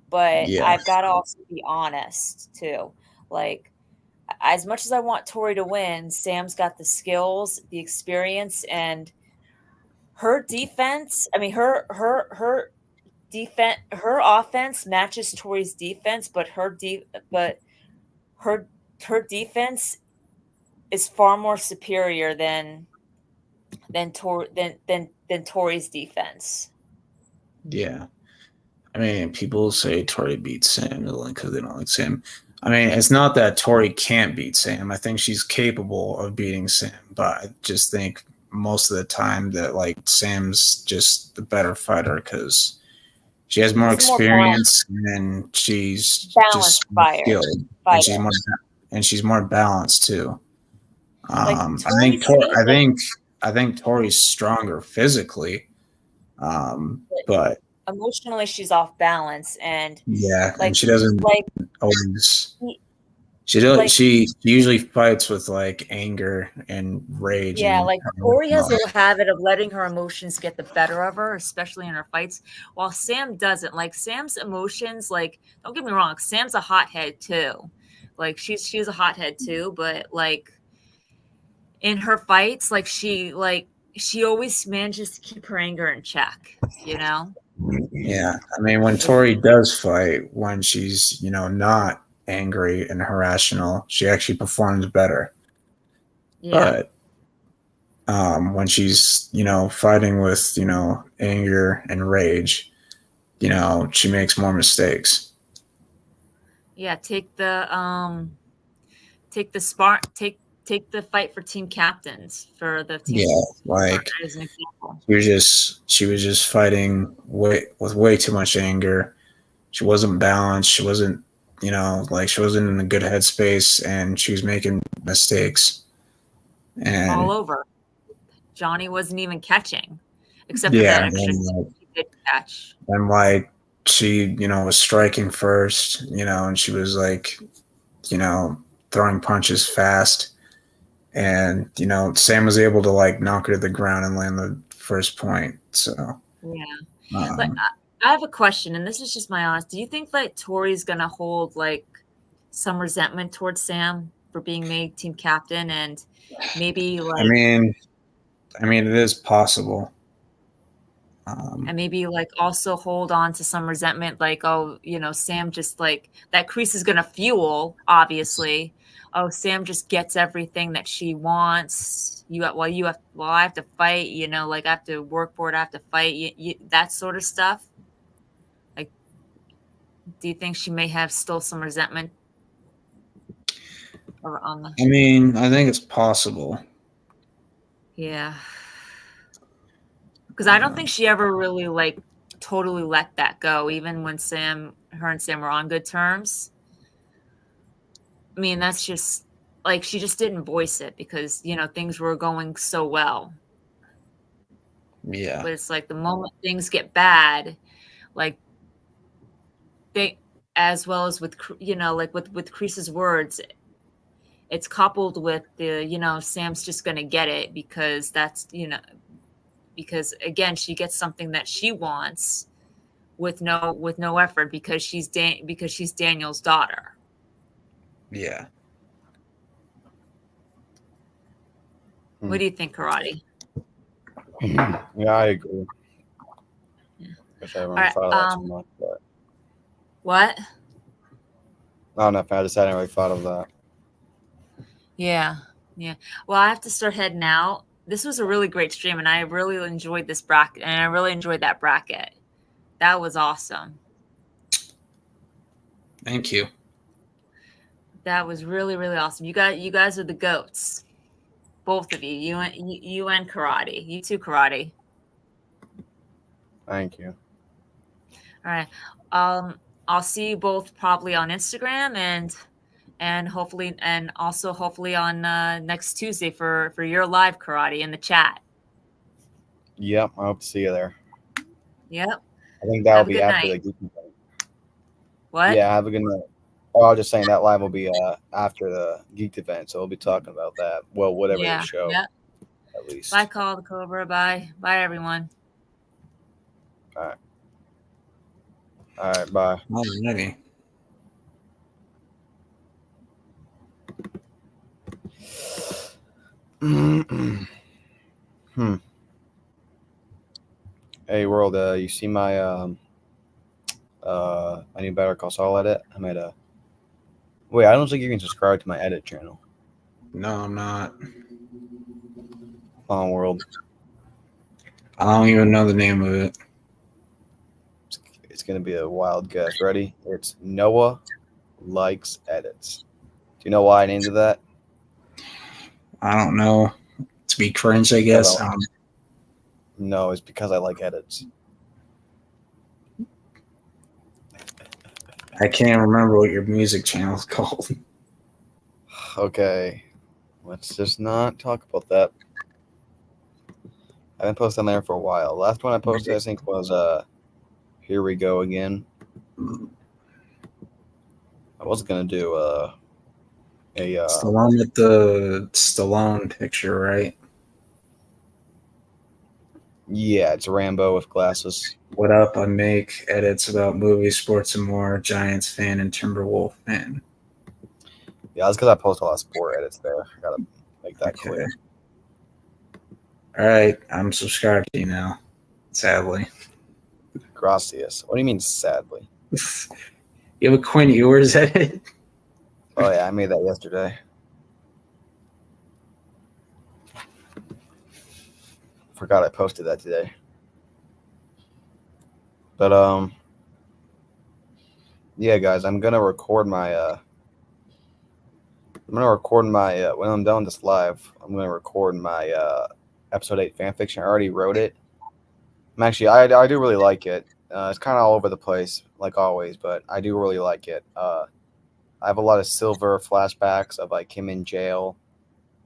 But I've got to also be honest too. Like, as much as I want Thoery to win, Sam's got the skills, the experience, and her defense. I mean, her defense, her offense matches Thoery's defense, but her defense is far more superior than Thoery's defense. Yeah. I mean, people say Thoery beats Sam only because they don't like Sam. I mean, it's not that Thoery can't beat Sam. I think she's capable of beating Sam, but I just think most of the time that like Sam's just the better fighter because she has more experience and she's just skilled and she's more balanced too. I think Thoery's stronger physically, but emotionally she's off balance, and and she doesn't always. She usually fights with like anger and rage. Yeah, like Thoery has a habit of letting her emotions get the better of her, especially in her fights, while Sam doesn't. Like Sam's emotions, like don't get me wrong, Sam's a hothead too. Like she's a hothead too, but like in her fights, like she always manages to keep her anger in check, Yeah. I mean, when Thoery does fight, when she's, not angry and irrational, she actually performs better. Yeah. But when she's, fighting with, anger and rage, she makes more mistakes. Yeah, take the fight for team captains for the team. Yeah, like as an example. She was just fighting with way too much anger. She wasn't balanced. She wasn't, she wasn't in a good headspace, and she was making mistakes. And all over. Johnny wasn't even catching, except for that extra he did catch. And like she, was striking first, and she was like, throwing punches fast. And, Sam was able to like knock her to the ground and land the first point. So but I have a question, and this is just my honest. Do you think that Thoery's gonna hold like some resentment towards Sam for being made team captain, and maybe like? I mean, it is possible. And maybe like also hold on to some resentment, like, oh, Sam just like that Kreese is gonna fuel, obviously. Oh, Sam just gets everything that she wants. I have to fight, like I have to work for it, I have to fight, that sort of stuff. Like, do you think she may have still some resentment? I think it's possible. Yeah. Because I don't think she ever really like totally let that go, even when her and Sam were on good terms. I mean, that's just like she just didn't voice it because things were going so well. Yeah. But it's like the moment things get bad, like they, as well as with like with Crease's words, it's coupled with the Sam's just gonna get it because that's because again she gets something that she wants with no effort because she's Daniel's daughter. Yeah. What do you think, Karate? Yeah, I agree. Yeah. Wish I haven't All right, thought of that so much, but what? not enough. I just hadn't really thought of that. Yeah. Well, I have to start heading out. This was a really great stream, and I really enjoyed this bracket, and I really enjoyed that bracket. That was awesome. Thank you. That was really, really awesome. You guys are the goats, both of you. You and Karate. You too, Karate. Thank you. All right. I'll see you both probably on Instagram and hopefully on next Tuesday for your live, Karate, in the chat. Yep, I hope to see you there. Yep. I think that'll Have a be good after night. the Geek event. What? Yeah, have a good night. Oh, I was just saying that live will be after the Geek event, so we'll be talking about that. Well, whatever Yeah. they show, Yep. at least. Bye, Call the Cobra. Bye, everyone. All right, bye. Alrighty. Hey, world. You see my I need Better Call Saul edit. I made a. Wait, I don't think you can subscribe to my edit channel. No, I'm not. Come on, world. I don't even know the name of it. It's gonna be a wild guess. Ready? It's Noah Likes Edits. Do you know why I named it that? I don't know. To be cringe, I guess. No, it's because I like edits. I can't remember what your music channel is called. Okay, let's just not talk about that. I haven't posted on there for a while. Last one I posted, I think, was Here We Go Again. I was gonna do It's the one with the Stallone picture, right? Yeah, it's Rambo with glasses. What up? I make edits about movies, sports, and more. Giants fan and Timberwolf fan. Yeah, that's because I post a lot of sport edits there. I gotta make that clear. All right, I'm subscribed to you now. Sadly. Gracias. What do you mean, sadly? You have a Quinn Ewers edit? Oh yeah, I made that yesterday. Forgot I posted that today. But yeah, guys, I'm gonna record my when I'm done this live, I'm gonna record my episode 8 fanfiction. I already wrote it. I do really like it. It's kind of all over the place, like always, but I do really like it. I have a lot of Silver flashbacks of like him in jail.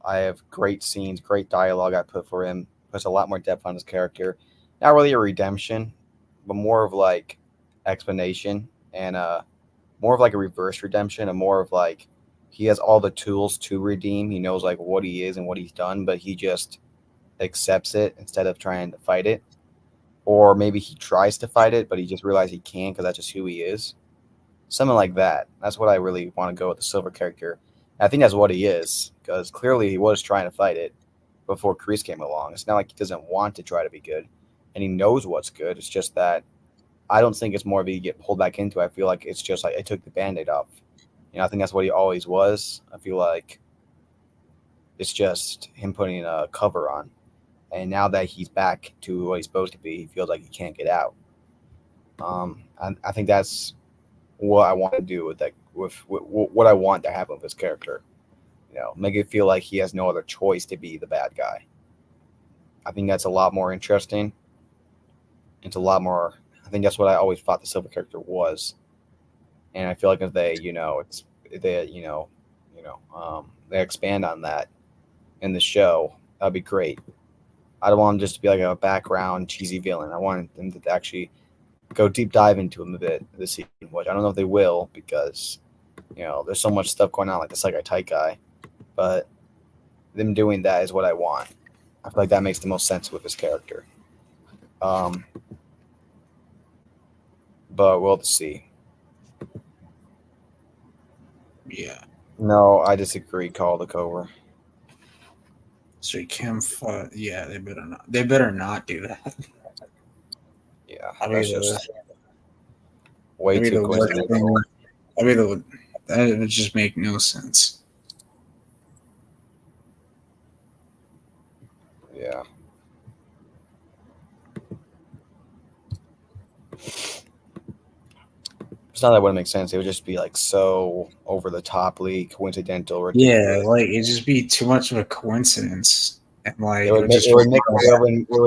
I have great scenes, great dialogue I put for him. Puts a lot more depth on his character. Not really a redemption, but more of like explanation and more of like a reverse redemption and more of like he has all the tools to redeem. He knows like what he is and what he's done, but he just accepts it instead of trying to fight it. Or maybe he tries to fight it, but he just realizes he can't because that's just who he is. Something like that. That's what I really want to go with the Silver character. I think that's what he is, because clearly he was trying to fight it before Kreese came along. It's not like he doesn't want to try to be good, and he knows what's good. It's just that I don't think it's more of you get pulled back into it. I feel like it's just like I took the Band-Aid off. I think that's what he always was. I feel like it's just him putting a cover on. And now that he's back to what he's supposed to be, he feels like he can't get out. I think that's what I want to do with that, with what I want to happen with this character. Make it feel like he has no other choice to be the bad guy. I think that's a lot more interesting. It's a lot more. I think that's what I always thought the Silver character was, and I feel like if they, they expand on that in the show, that'd be great. I don't want him just to be like a background cheesy villain. I want them to actually go deep dive into him a bit this season, which I don't know if they will because there's so much stuff going on, like the Psycho Tight guy. But them doing that is what I want. I feel like that makes the most sense with his character. But we'll see. Yeah. No, I disagree. Call the Cobra. So you can't. Yeah, they better not. They better not do that. Yeah, that's just way too coincidental. That would just make no sense. Yeah. It's not that it wouldn't make sense. It would just be like so over the toply, coincidental, ridiculous. Yeah, like it'd just be too much of a coincidence. And like it would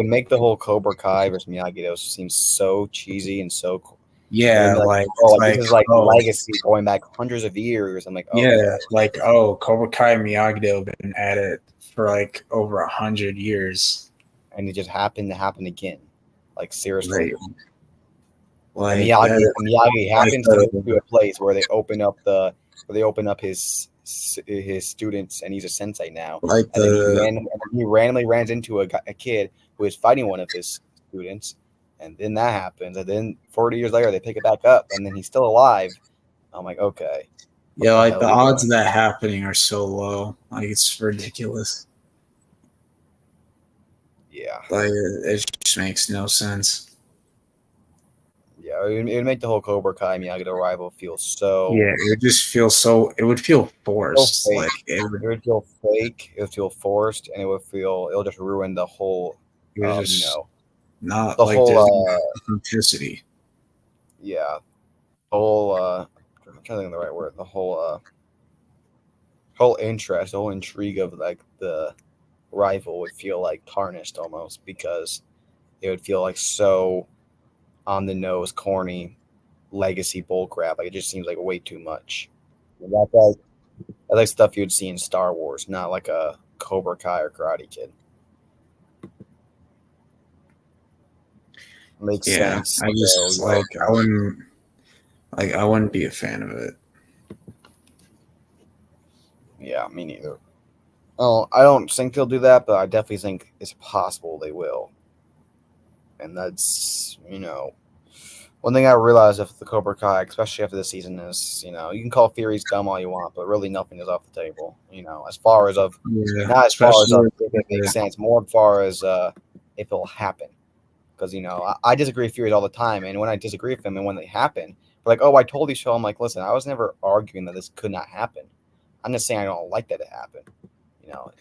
make the whole Cobra Kai versus Miyagi seem so cheesy and so cool. Yeah, this is legacy going back hundreds of years. I'm like, Cobra Kai and Miyagi have been at it for like over 100 years, and it just happened to happen again. Like seriously, like Miyagi happens to go to a place where they open up his students, and he's a sensei now. He randomly runs into a kid who is fighting one of his students. And then that happens, and then 40 years later they pick it back up, and then he's still alive. I'm like, okay. Yeah, like the odds of that happening are so low. Like it's ridiculous. Yeah. Like it just makes no sense. Yeah, it would make the whole Cobra Kai Miyagi rival feel so. Yeah, it would just feel so. It would feel forced. So like it would feel fake. It would feel forced, and it'll just ruin the whole. Not the like whole authenticity. Yeah, the whole. I'm trying to think of the right word. The whole interest, the whole intrigue of like the rival would feel like tarnished almost because it would feel like so on the nose, corny, legacy bullcrap. Like it just seems like way too much. That's like stuff you'd see in Star Wars, not like a Cobra Kai or Karate Kid. Makes sense. I just I wouldn't be a fan of it. Yeah, me neither. Oh, I don't think they'll do that, but I definitely think it's possible they will. And that's, one thing I realized with the Cobra Kai, especially after this season, is, you can call Thoeries dumb all you want, but really nothing is off the table. As far as not as far as if it makes sense, more as far as if it'll happen. Because, I disagree with Thoeries all the time, and when I disagree with him and when they happen, they're like, oh, I told you so. I'm like, listen, I was never arguing that this could not happen. I'm just saying I don't like that it happened.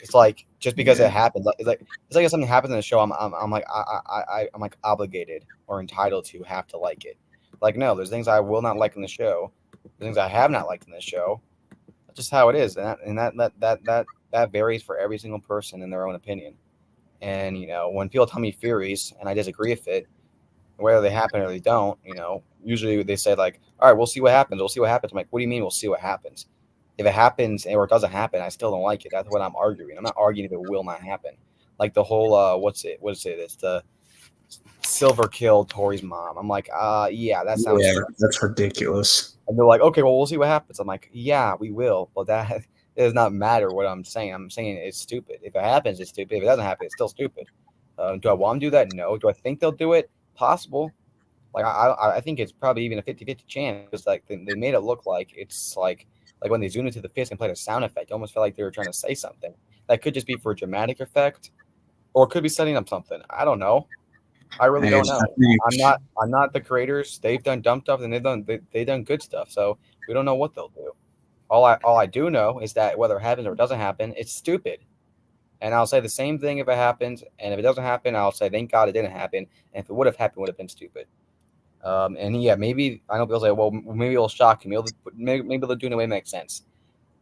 It's like just because it happens, it's like if something happens in the show, I'm like I'm like obligated or entitled to have to like it. Like no, there's things I will not like in the show, there's things I have not liked in the show. That's just how it is, and that varies for every single person in their own opinion. And when people tell me theories and I disagree with it, whether they happen or they don't, usually they say like, all right, we'll see what happens. We'll see what happens. I'm like, what do you mean we'll see what happens? If it happens or it doesn't happen, I still don't like it. That's what I'm arguing. I'm not arguing if it will not happen. Like the whole what's it? It's the Silver Kill Thoeries' mom. I'm like, yeah, that sounds. Yeah, that's ridiculous. And they're like, okay, well, we'll see what happens. I'm like, yeah, we will, but that it does not matter what I'm saying. I'm saying it's stupid. If it happens, it's stupid. If it doesn't happen, it's still stupid. Do I want them to do that? No. Do I think they'll do it? Possible. Like I think it's probably even a 50-50 chance because like they made it look like it's like when they zoomed into the fist and played a sound effect, it almost felt like they were trying to say something. That could just be for a dramatic effect, or it could be setting up something. I don't know. I really don't know. I'm not the creators. They've done dumb stuff and they've done good stuff. So we don't know what they'll do. All I do know is that whether it happens or it doesn't happen, it's stupid. And I'll say the same thing if it happens. And if it doesn't happen, I'll say thank God it didn't happen. And if it would have happened, it would have been stupid. And yeah, maybe I know people say, well, maybe it'll shock you. Maybe they'll do it in a way that makes sense.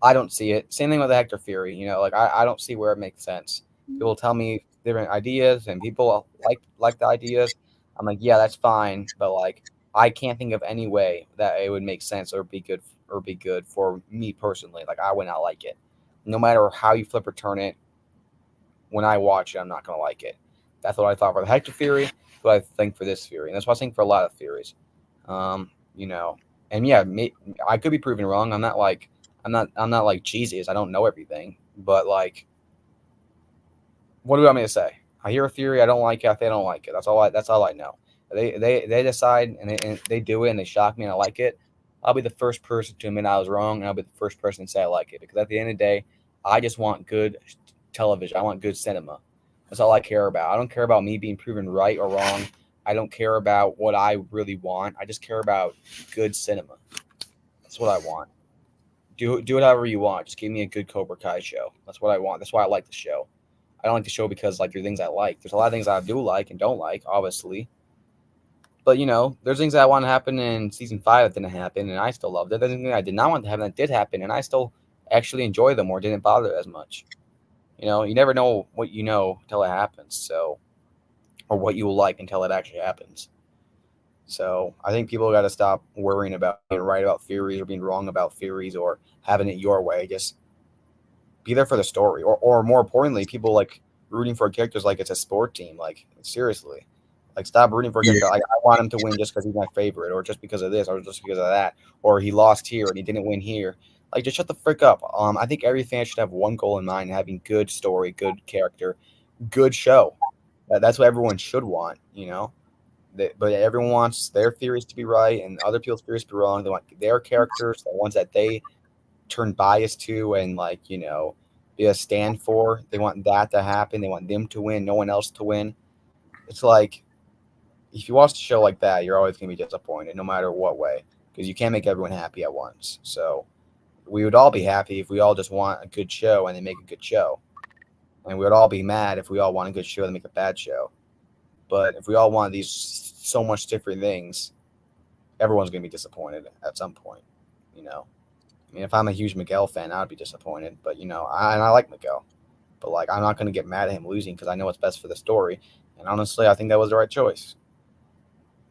I don't see it. Same thing with the Hector Fury. Like I don't see where it makes sense. People tell me different ideas, and people like the ideas. I'm like, yeah, that's fine, but like I can't think of any way that it would make sense or be good for me personally. Like, I would not like it. No matter how you flip or turn it, when I watch it, I'm not going to like it. That's what I thought for the Hector theory. That's what I think for this theory. And that's what I think for a lot of theories. You know, and yeah, I could be proven wrong. I'm not like Jesus. I don't know everything. But like, what do you want me to say? I hear a theory, I don't like it. They don't like it. That's all I know. They decide and they do it and they shock me and I like it. I'll be the first person to admit I was wrong, and I'll be the first person to say I like it, because at the end of the day, I just want good television. I want good cinema. That's all I care about. I don't care about me being proven right or wrong. I don't care about what I really want. I just care about good cinema. That's what I want. Do it however you want. Just give me a good Cobra Kai show. That's what I want. That's why I like the show. I don't like the show because like there's things I like. There's a lot of things I do like and don't like, obviously. But you know, there's things that I want to happen in season 5 that didn't happen, and I still loved it. There's things I did not want to happen that did happen, and I still actually enjoy them or didn't bother as much. You know, you never know what you know until it happens. So, or what you will like until it actually happens. So I think people got to stop worrying about being right about theories or being wrong about theories or having it your way. Just be there for the story, or more importantly, people like rooting for characters like it's a sport team. Like, seriously, like, stop rooting for a character. Like, I want him to win just because he's my favorite, or just because of this, or just because of that, or he lost here and he didn't win here. Like, just shut the frick up. I think every fan should have one goal in mind: having good story, good character, good show. That's what everyone should want, you know. But everyone wants their theories to be right and other people's theories to be wrong. They want their characters, the ones that they turn bias to and, like, you know, be a stand for. They want that to happen. They want them to win, no one else to win. It's like, if you watch a show like that, you're always going to be disappointed no matter what way, because you can't make everyone happy at once. So we would all be happy if we all just want a good show and they make a good show. And we would all be mad if we all want a good show and make a bad show. But if we all want these so much different things, everyone's going to be disappointed at some point, you know. I mean, if I'm a huge Miguel fan, I'd be disappointed. But, you know, I like Miguel. But, like, I'm not going to get mad at him losing because I know what's best for the story. And honestly, I think that was the right choice.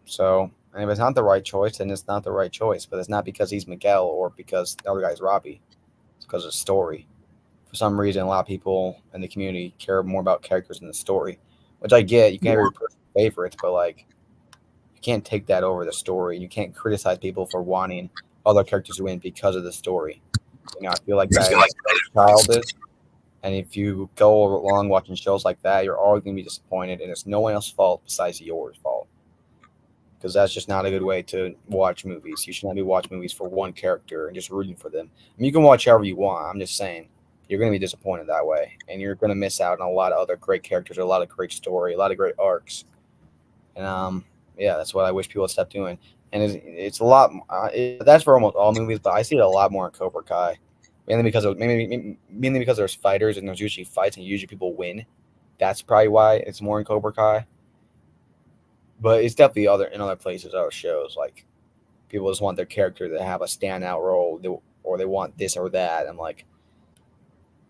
So, and if it's not the right choice, then it's not the right choice. But it's not because he's Miguel or because the other guy's Robbie. It's because of the story. For some reason, a lot of people in the community care more about characters than the story, which I get. You can have your personal favorites, but, like, you can't take that over the story. You can't criticize people for wanting other characters to win because of the story. You know, I feel like that is childish. And if you go along watching shows like that, you're always going to be disappointed, and it's no one else's fault besides yours fault. Because that's just not a good way to watch movies. You should not be watching movies for one character and just rooting for them. I mean, you can watch however you want. I'm just saying, you're going to be disappointed that way, and you're going to miss out on a lot of other great characters, a lot of great story, a lot of great arcs. And yeah, that's what I wish people would stop doing. And it's a lot. That's for almost all movies, but I see it a lot more in Cobra Kai, mainly because there's fighters and there's usually fights and usually people win. That's probably why it's more in Cobra Kai. But it's definitely in other places, other shows. Like, people just want their character to have a standout role, or they want this or that. I'm like,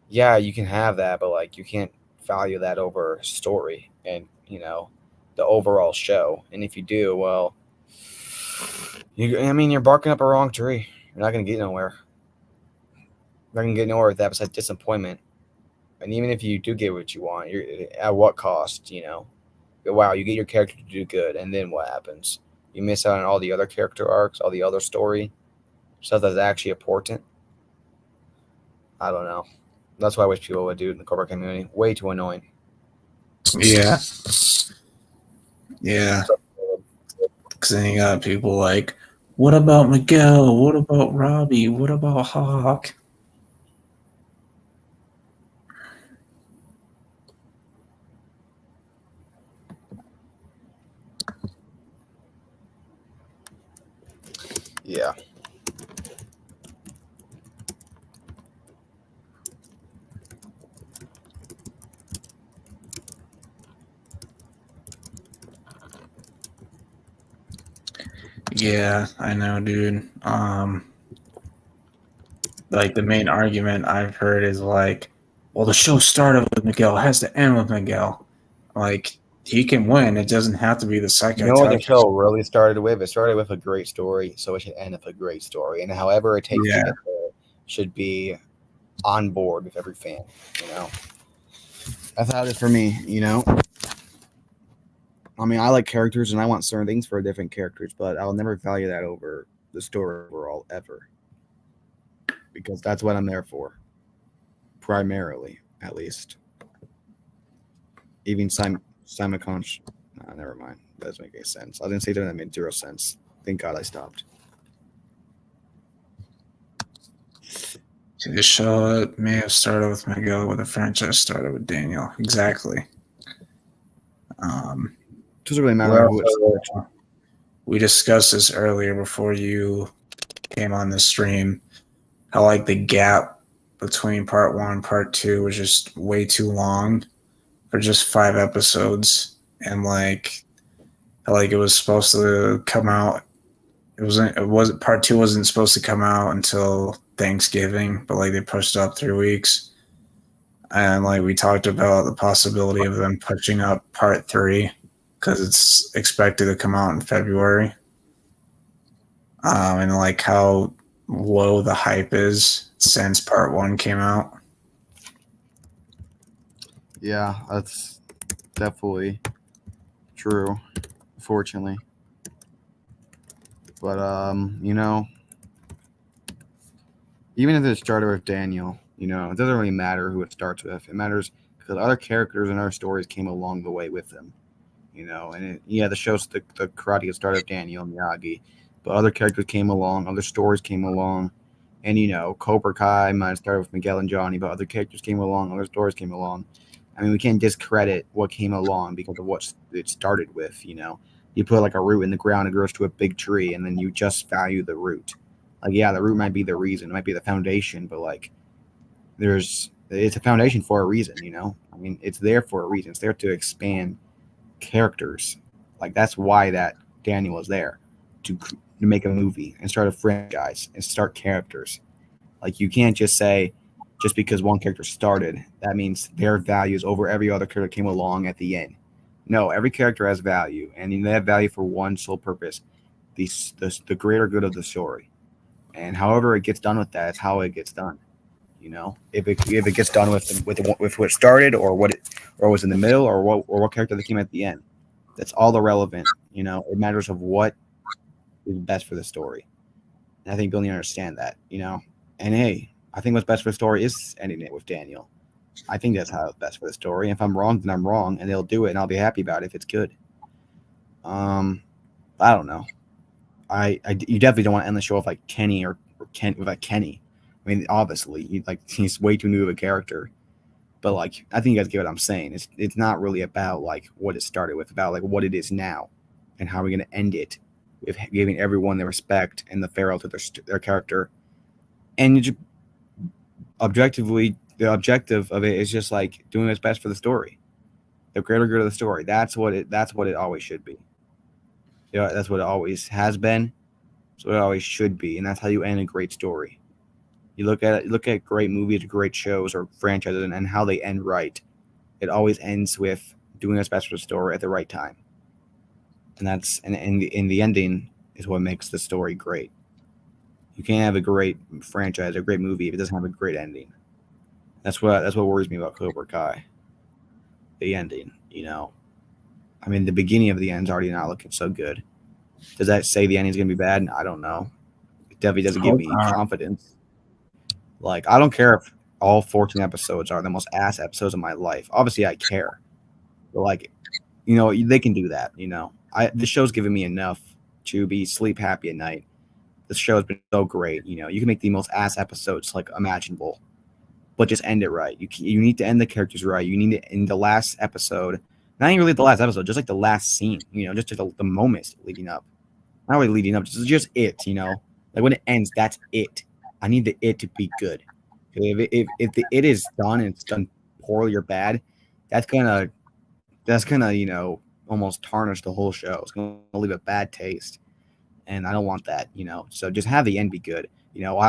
yeah, you can have that, but, like, you can't value that over story and, you know, the overall show. And if you do, well, you're barking up a wrong tree. You're not going to get nowhere. You're not going to get nowhere with that besides disappointment. And even if you do get what you want, you're at what cost, you know? Wow, you get your character to do good, and then what happens? You miss out on all the other character arcs, all the other story, stuff that's actually important. I don't know. That's what I wish people would do in the Cobra community. Way too annoying. Yeah. Yeah. Because then you got people like, what about Miguel? What about Robbie? What about Hawk? Yeah. Yeah, I know, dude. Like, the main argument I've heard is like, well, the show started with Miguel, it has to end with Miguel. Like, he can win. It doesn't have to be the psych. You know what the show really started with? It started with a great story, so it should end with a great story. And however it takes to get there should be on board with every fan, you know? That's how it is for me, you know? I mean, I like characters and I want certain things for different characters, but I'll never value that over the story overall, ever. Because that's what I'm there for. Primarily, at least. Even Simon Conch. Nah, never mind. That doesn't make any sense. I didn't say that made 0 sense. Thank God I stopped. The show may have started with Miguel, but the franchise started with Daniel. Exactly. Doesn't really matter who it's. We discussed this earlier before you came on the stream. How like the gap between part 1 and part 2 was just way too long for just 5 episodes, and like it was supposed to come out. It wasn't part 2 wasn't supposed to come out until Thanksgiving, but like they pushed up 3 weeks. And like we talked about the possibility of them pushing up part 3 because it's expected to come out in February. And like how low the hype is since part 1 came out. Yeah, that's definitely true, fortunately. But you know, even if it started with Daniel, you know, it doesn't really matter who it starts with. It matters because other characters in our stories came along the way with them. You know, and the show's the karate started with Daniel and Miyagi, but other characters came along, other stories came along, and you know, Cobra Kai might have started with Miguel and Johnny, but other characters came along, other stories came along. I mean, we can't discredit what came along because of what it started with. You know, you put like a root in the ground, it grows to a big tree, and then you just value the root. Like, yeah, the root might be the reason, it might be the foundation, but like, it's a foundation for a reason. You know, I mean, it's there for a reason. It's there to expand characters. Like that's why that Daniel was there to make a movie and start a franchise and start characters. Like you can't just say just because one character started that means their values over every other character came along at the end. No, every character has value, and they have value for one sole purpose: the greater good of the story. And however it gets done with that is how it gets done. You know, if it gets done with what started or or was in the middle or what character that came at the end, that's all irrelevant. You know, it matters of what is best for the story. And I think Billy understand that. You know, and hey, I think what's best for the story is ending it with Daniel. I think that's how it's best for the story. And if I'm wrong, then I'm wrong, and they'll do it, and I'll be happy about it if it's good. I don't know. You definitely don't want to end the show with like Kenny or Ken with like Kenny. I mean, obviously, he's way too new of a character. But like, I think you guys get what I'm saying. It's not really about like what it started with, about like what it is now, and how we're gonna end it, with giving everyone the respect and the farewell to their character. And just, objectively, the objective of it is just like doing what's best for the story, the greater good of the story. That's what it always should be. Yeah, that's what it always has been. That's what it always should be, and that's how you end a great story. You look at great movies, great shows, or franchises, and how they end right. It always ends with doing what's best for the story at the right time, and that's in the ending is what makes the story great. You can't have a great franchise, a great movie if it doesn't have a great ending. That's what worries me about Cobra Kai. The ending, you know. I mean, the beginning of the end's already not looking so good. Does that say the ending's gonna be bad? I don't know. It definitely doesn't give me confidence. Like, I don't care if all 14 episodes are the most ass episodes of my life. Obviously, I care. But, like, you know, they can do that, you know. This show's given me enough to be sleep happy at night. This show has been so great, you know. You can make the most ass episodes, like, imaginable, but just end it right. You need to end the characters right. You need to end the last episode. Not even really the last episode, just, like, the last scene, you know, just the moments leading up. Not really leading up, just it, you know. Like, when it ends, that's it. I need the it to be good. If the it is done and it's done poorly or bad, that's gonna you know almost tarnish the whole show. It's gonna leave a bad taste, and I don't want that. You know, so just have the end be good. You know,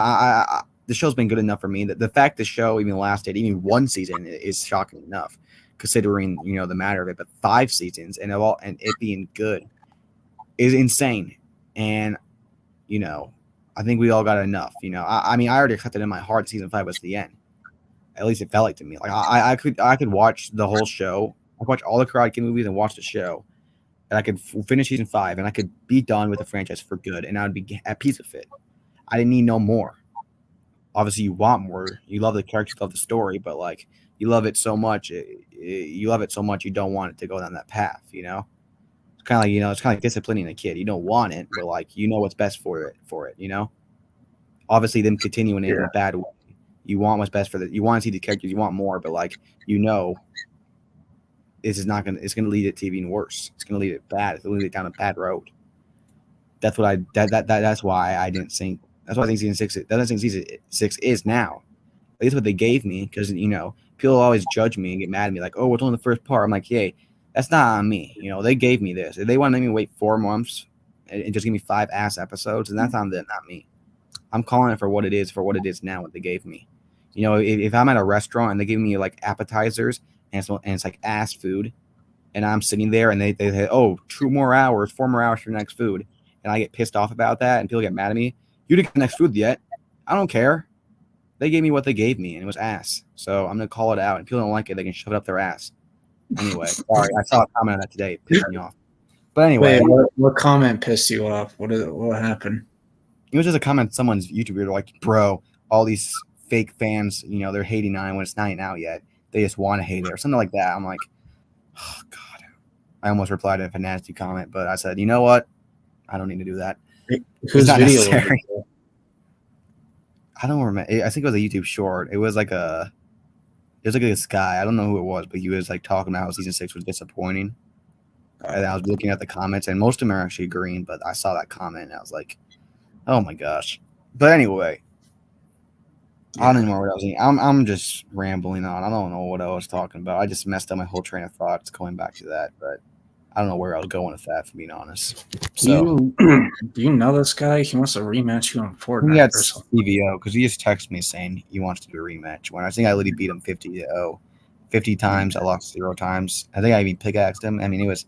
the show's been good enough for me. That the fact the show even lasted even one season is shocking enough. considering the matter of it. But 5 seasons and it being good is insane. And I think we all got enough. I mean, I already accepted in my heart season 5 was the end. At least it felt like to me. Like I could watch the whole show. I could watch all the Karate Kid movies and watch the show, and I could finish season 5, and I could be done with the franchise for good, and I would be at peace with it. I didn't need no more. Obviously, you want more. You love the characters, love the story, but like you love it so much, you don't want it to go down that path. It's kind of like it's kind of like disciplining a kid. You don't want it, but like what's best for it. Obviously, them continuing it in a bad way. You want what's best you want to see the characters. You want more, but like this is not gonna. It's gonna lead it to even worse. It's gonna lead it bad. It's gonna lead it down a bad road. That's what that's why I didn't think. That's why I think season 6. That's think season 6 is now. At least what they gave me, because people always judge me and get mad at me like, oh, it's only the first part. I'm like, hey, that's not on me. They gave me this. If they want to make me wait 4 months and just give me 5 ass episodes, and that's on them, not me. I'm calling it for what it is now. What they gave me. If I'm at a restaurant and they give me like appetizers and it's like ass food, and I'm sitting there and they say, oh, 4 more hours for your next food, and I get pissed off about that and people get mad at me. You didn't get the next food yet. I don't care. They gave me what they gave me, and it was ass. So I'm gonna call it out. And if people don't like it, they can shove it up their ass. Anyway, sorry, I saw a comment on that today. It pissed me off. But anyway, what comment pissed you off? What happened? It was just a comment. Someone's YouTuber like, bro, all these fake fans, they're hating on it when it's not out yet. They just want to hate it or something like that. I'm like, oh God. I almost replied to a nasty comment, but I said, you know what? I don't need to do that. Whose video? I don't remember. I think it was a YouTube short. It was like this guy. I don't know who it was, but he was like talking about how season 6 was disappointing. And I was looking at the comments, and most of them are actually agreeing, but I saw that comment, and I was like, oh my gosh. But anyway, I don't even know what I was saying. I'm just rambling on. I don't know what I was talking about. I just messed up my whole train of thoughts going back to that, but I don't know where I was going with that, for being honest. So, do you know this guy? He wants to rematch you on Fortnite. Yeah, it's CVO, because he just texted me saying he wants to do a rematch. When I think I literally beat him 50-0, 50 times. I lost 0 times. I think I even pickaxed him. I mean, it was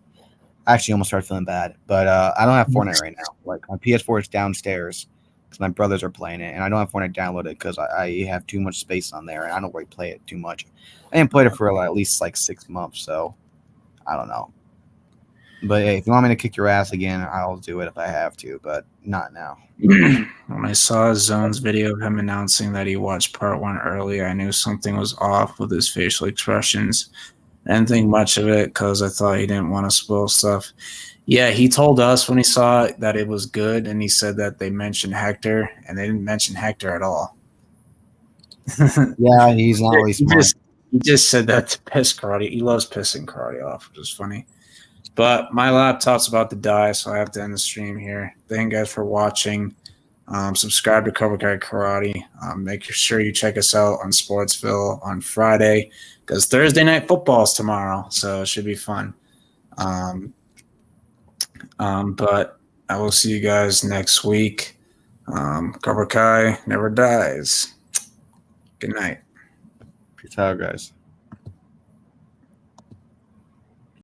actually almost started feeling bad. But I don't have Fortnite right now. Like my PS4 is downstairs because my brothers are playing it, and I don't have Fortnite downloaded because I have too much space on there, and I don't really play it too much. I haven't played it for at least like 6 months, so I don't know. But hey, if you want me to kick your ass again, I'll do it if I have to, but not now. When I saw Zone's video of him announcing that he watched part 1 early, I knew something was off with his facial expressions. I didn't think much of it because I thought he didn't want to spoil stuff. Yeah, he told us when he saw it that it was good, and he said that they mentioned Hector, and they didn't mention Hector at all. Yeah, he's not really smart. He just said that to piss Karate. He loves pissing Karate off, which is funny. But my laptop's about to die, so I have to end the stream here. Thank you guys for watching. Subscribe to Cobra Kai Karate. Make sure you check us out on Sportsville on Friday, because Thursday night football is tomorrow, so it should be fun. But I will see you guys next week. Cobra Kai never dies. Good night. Peace out, guys.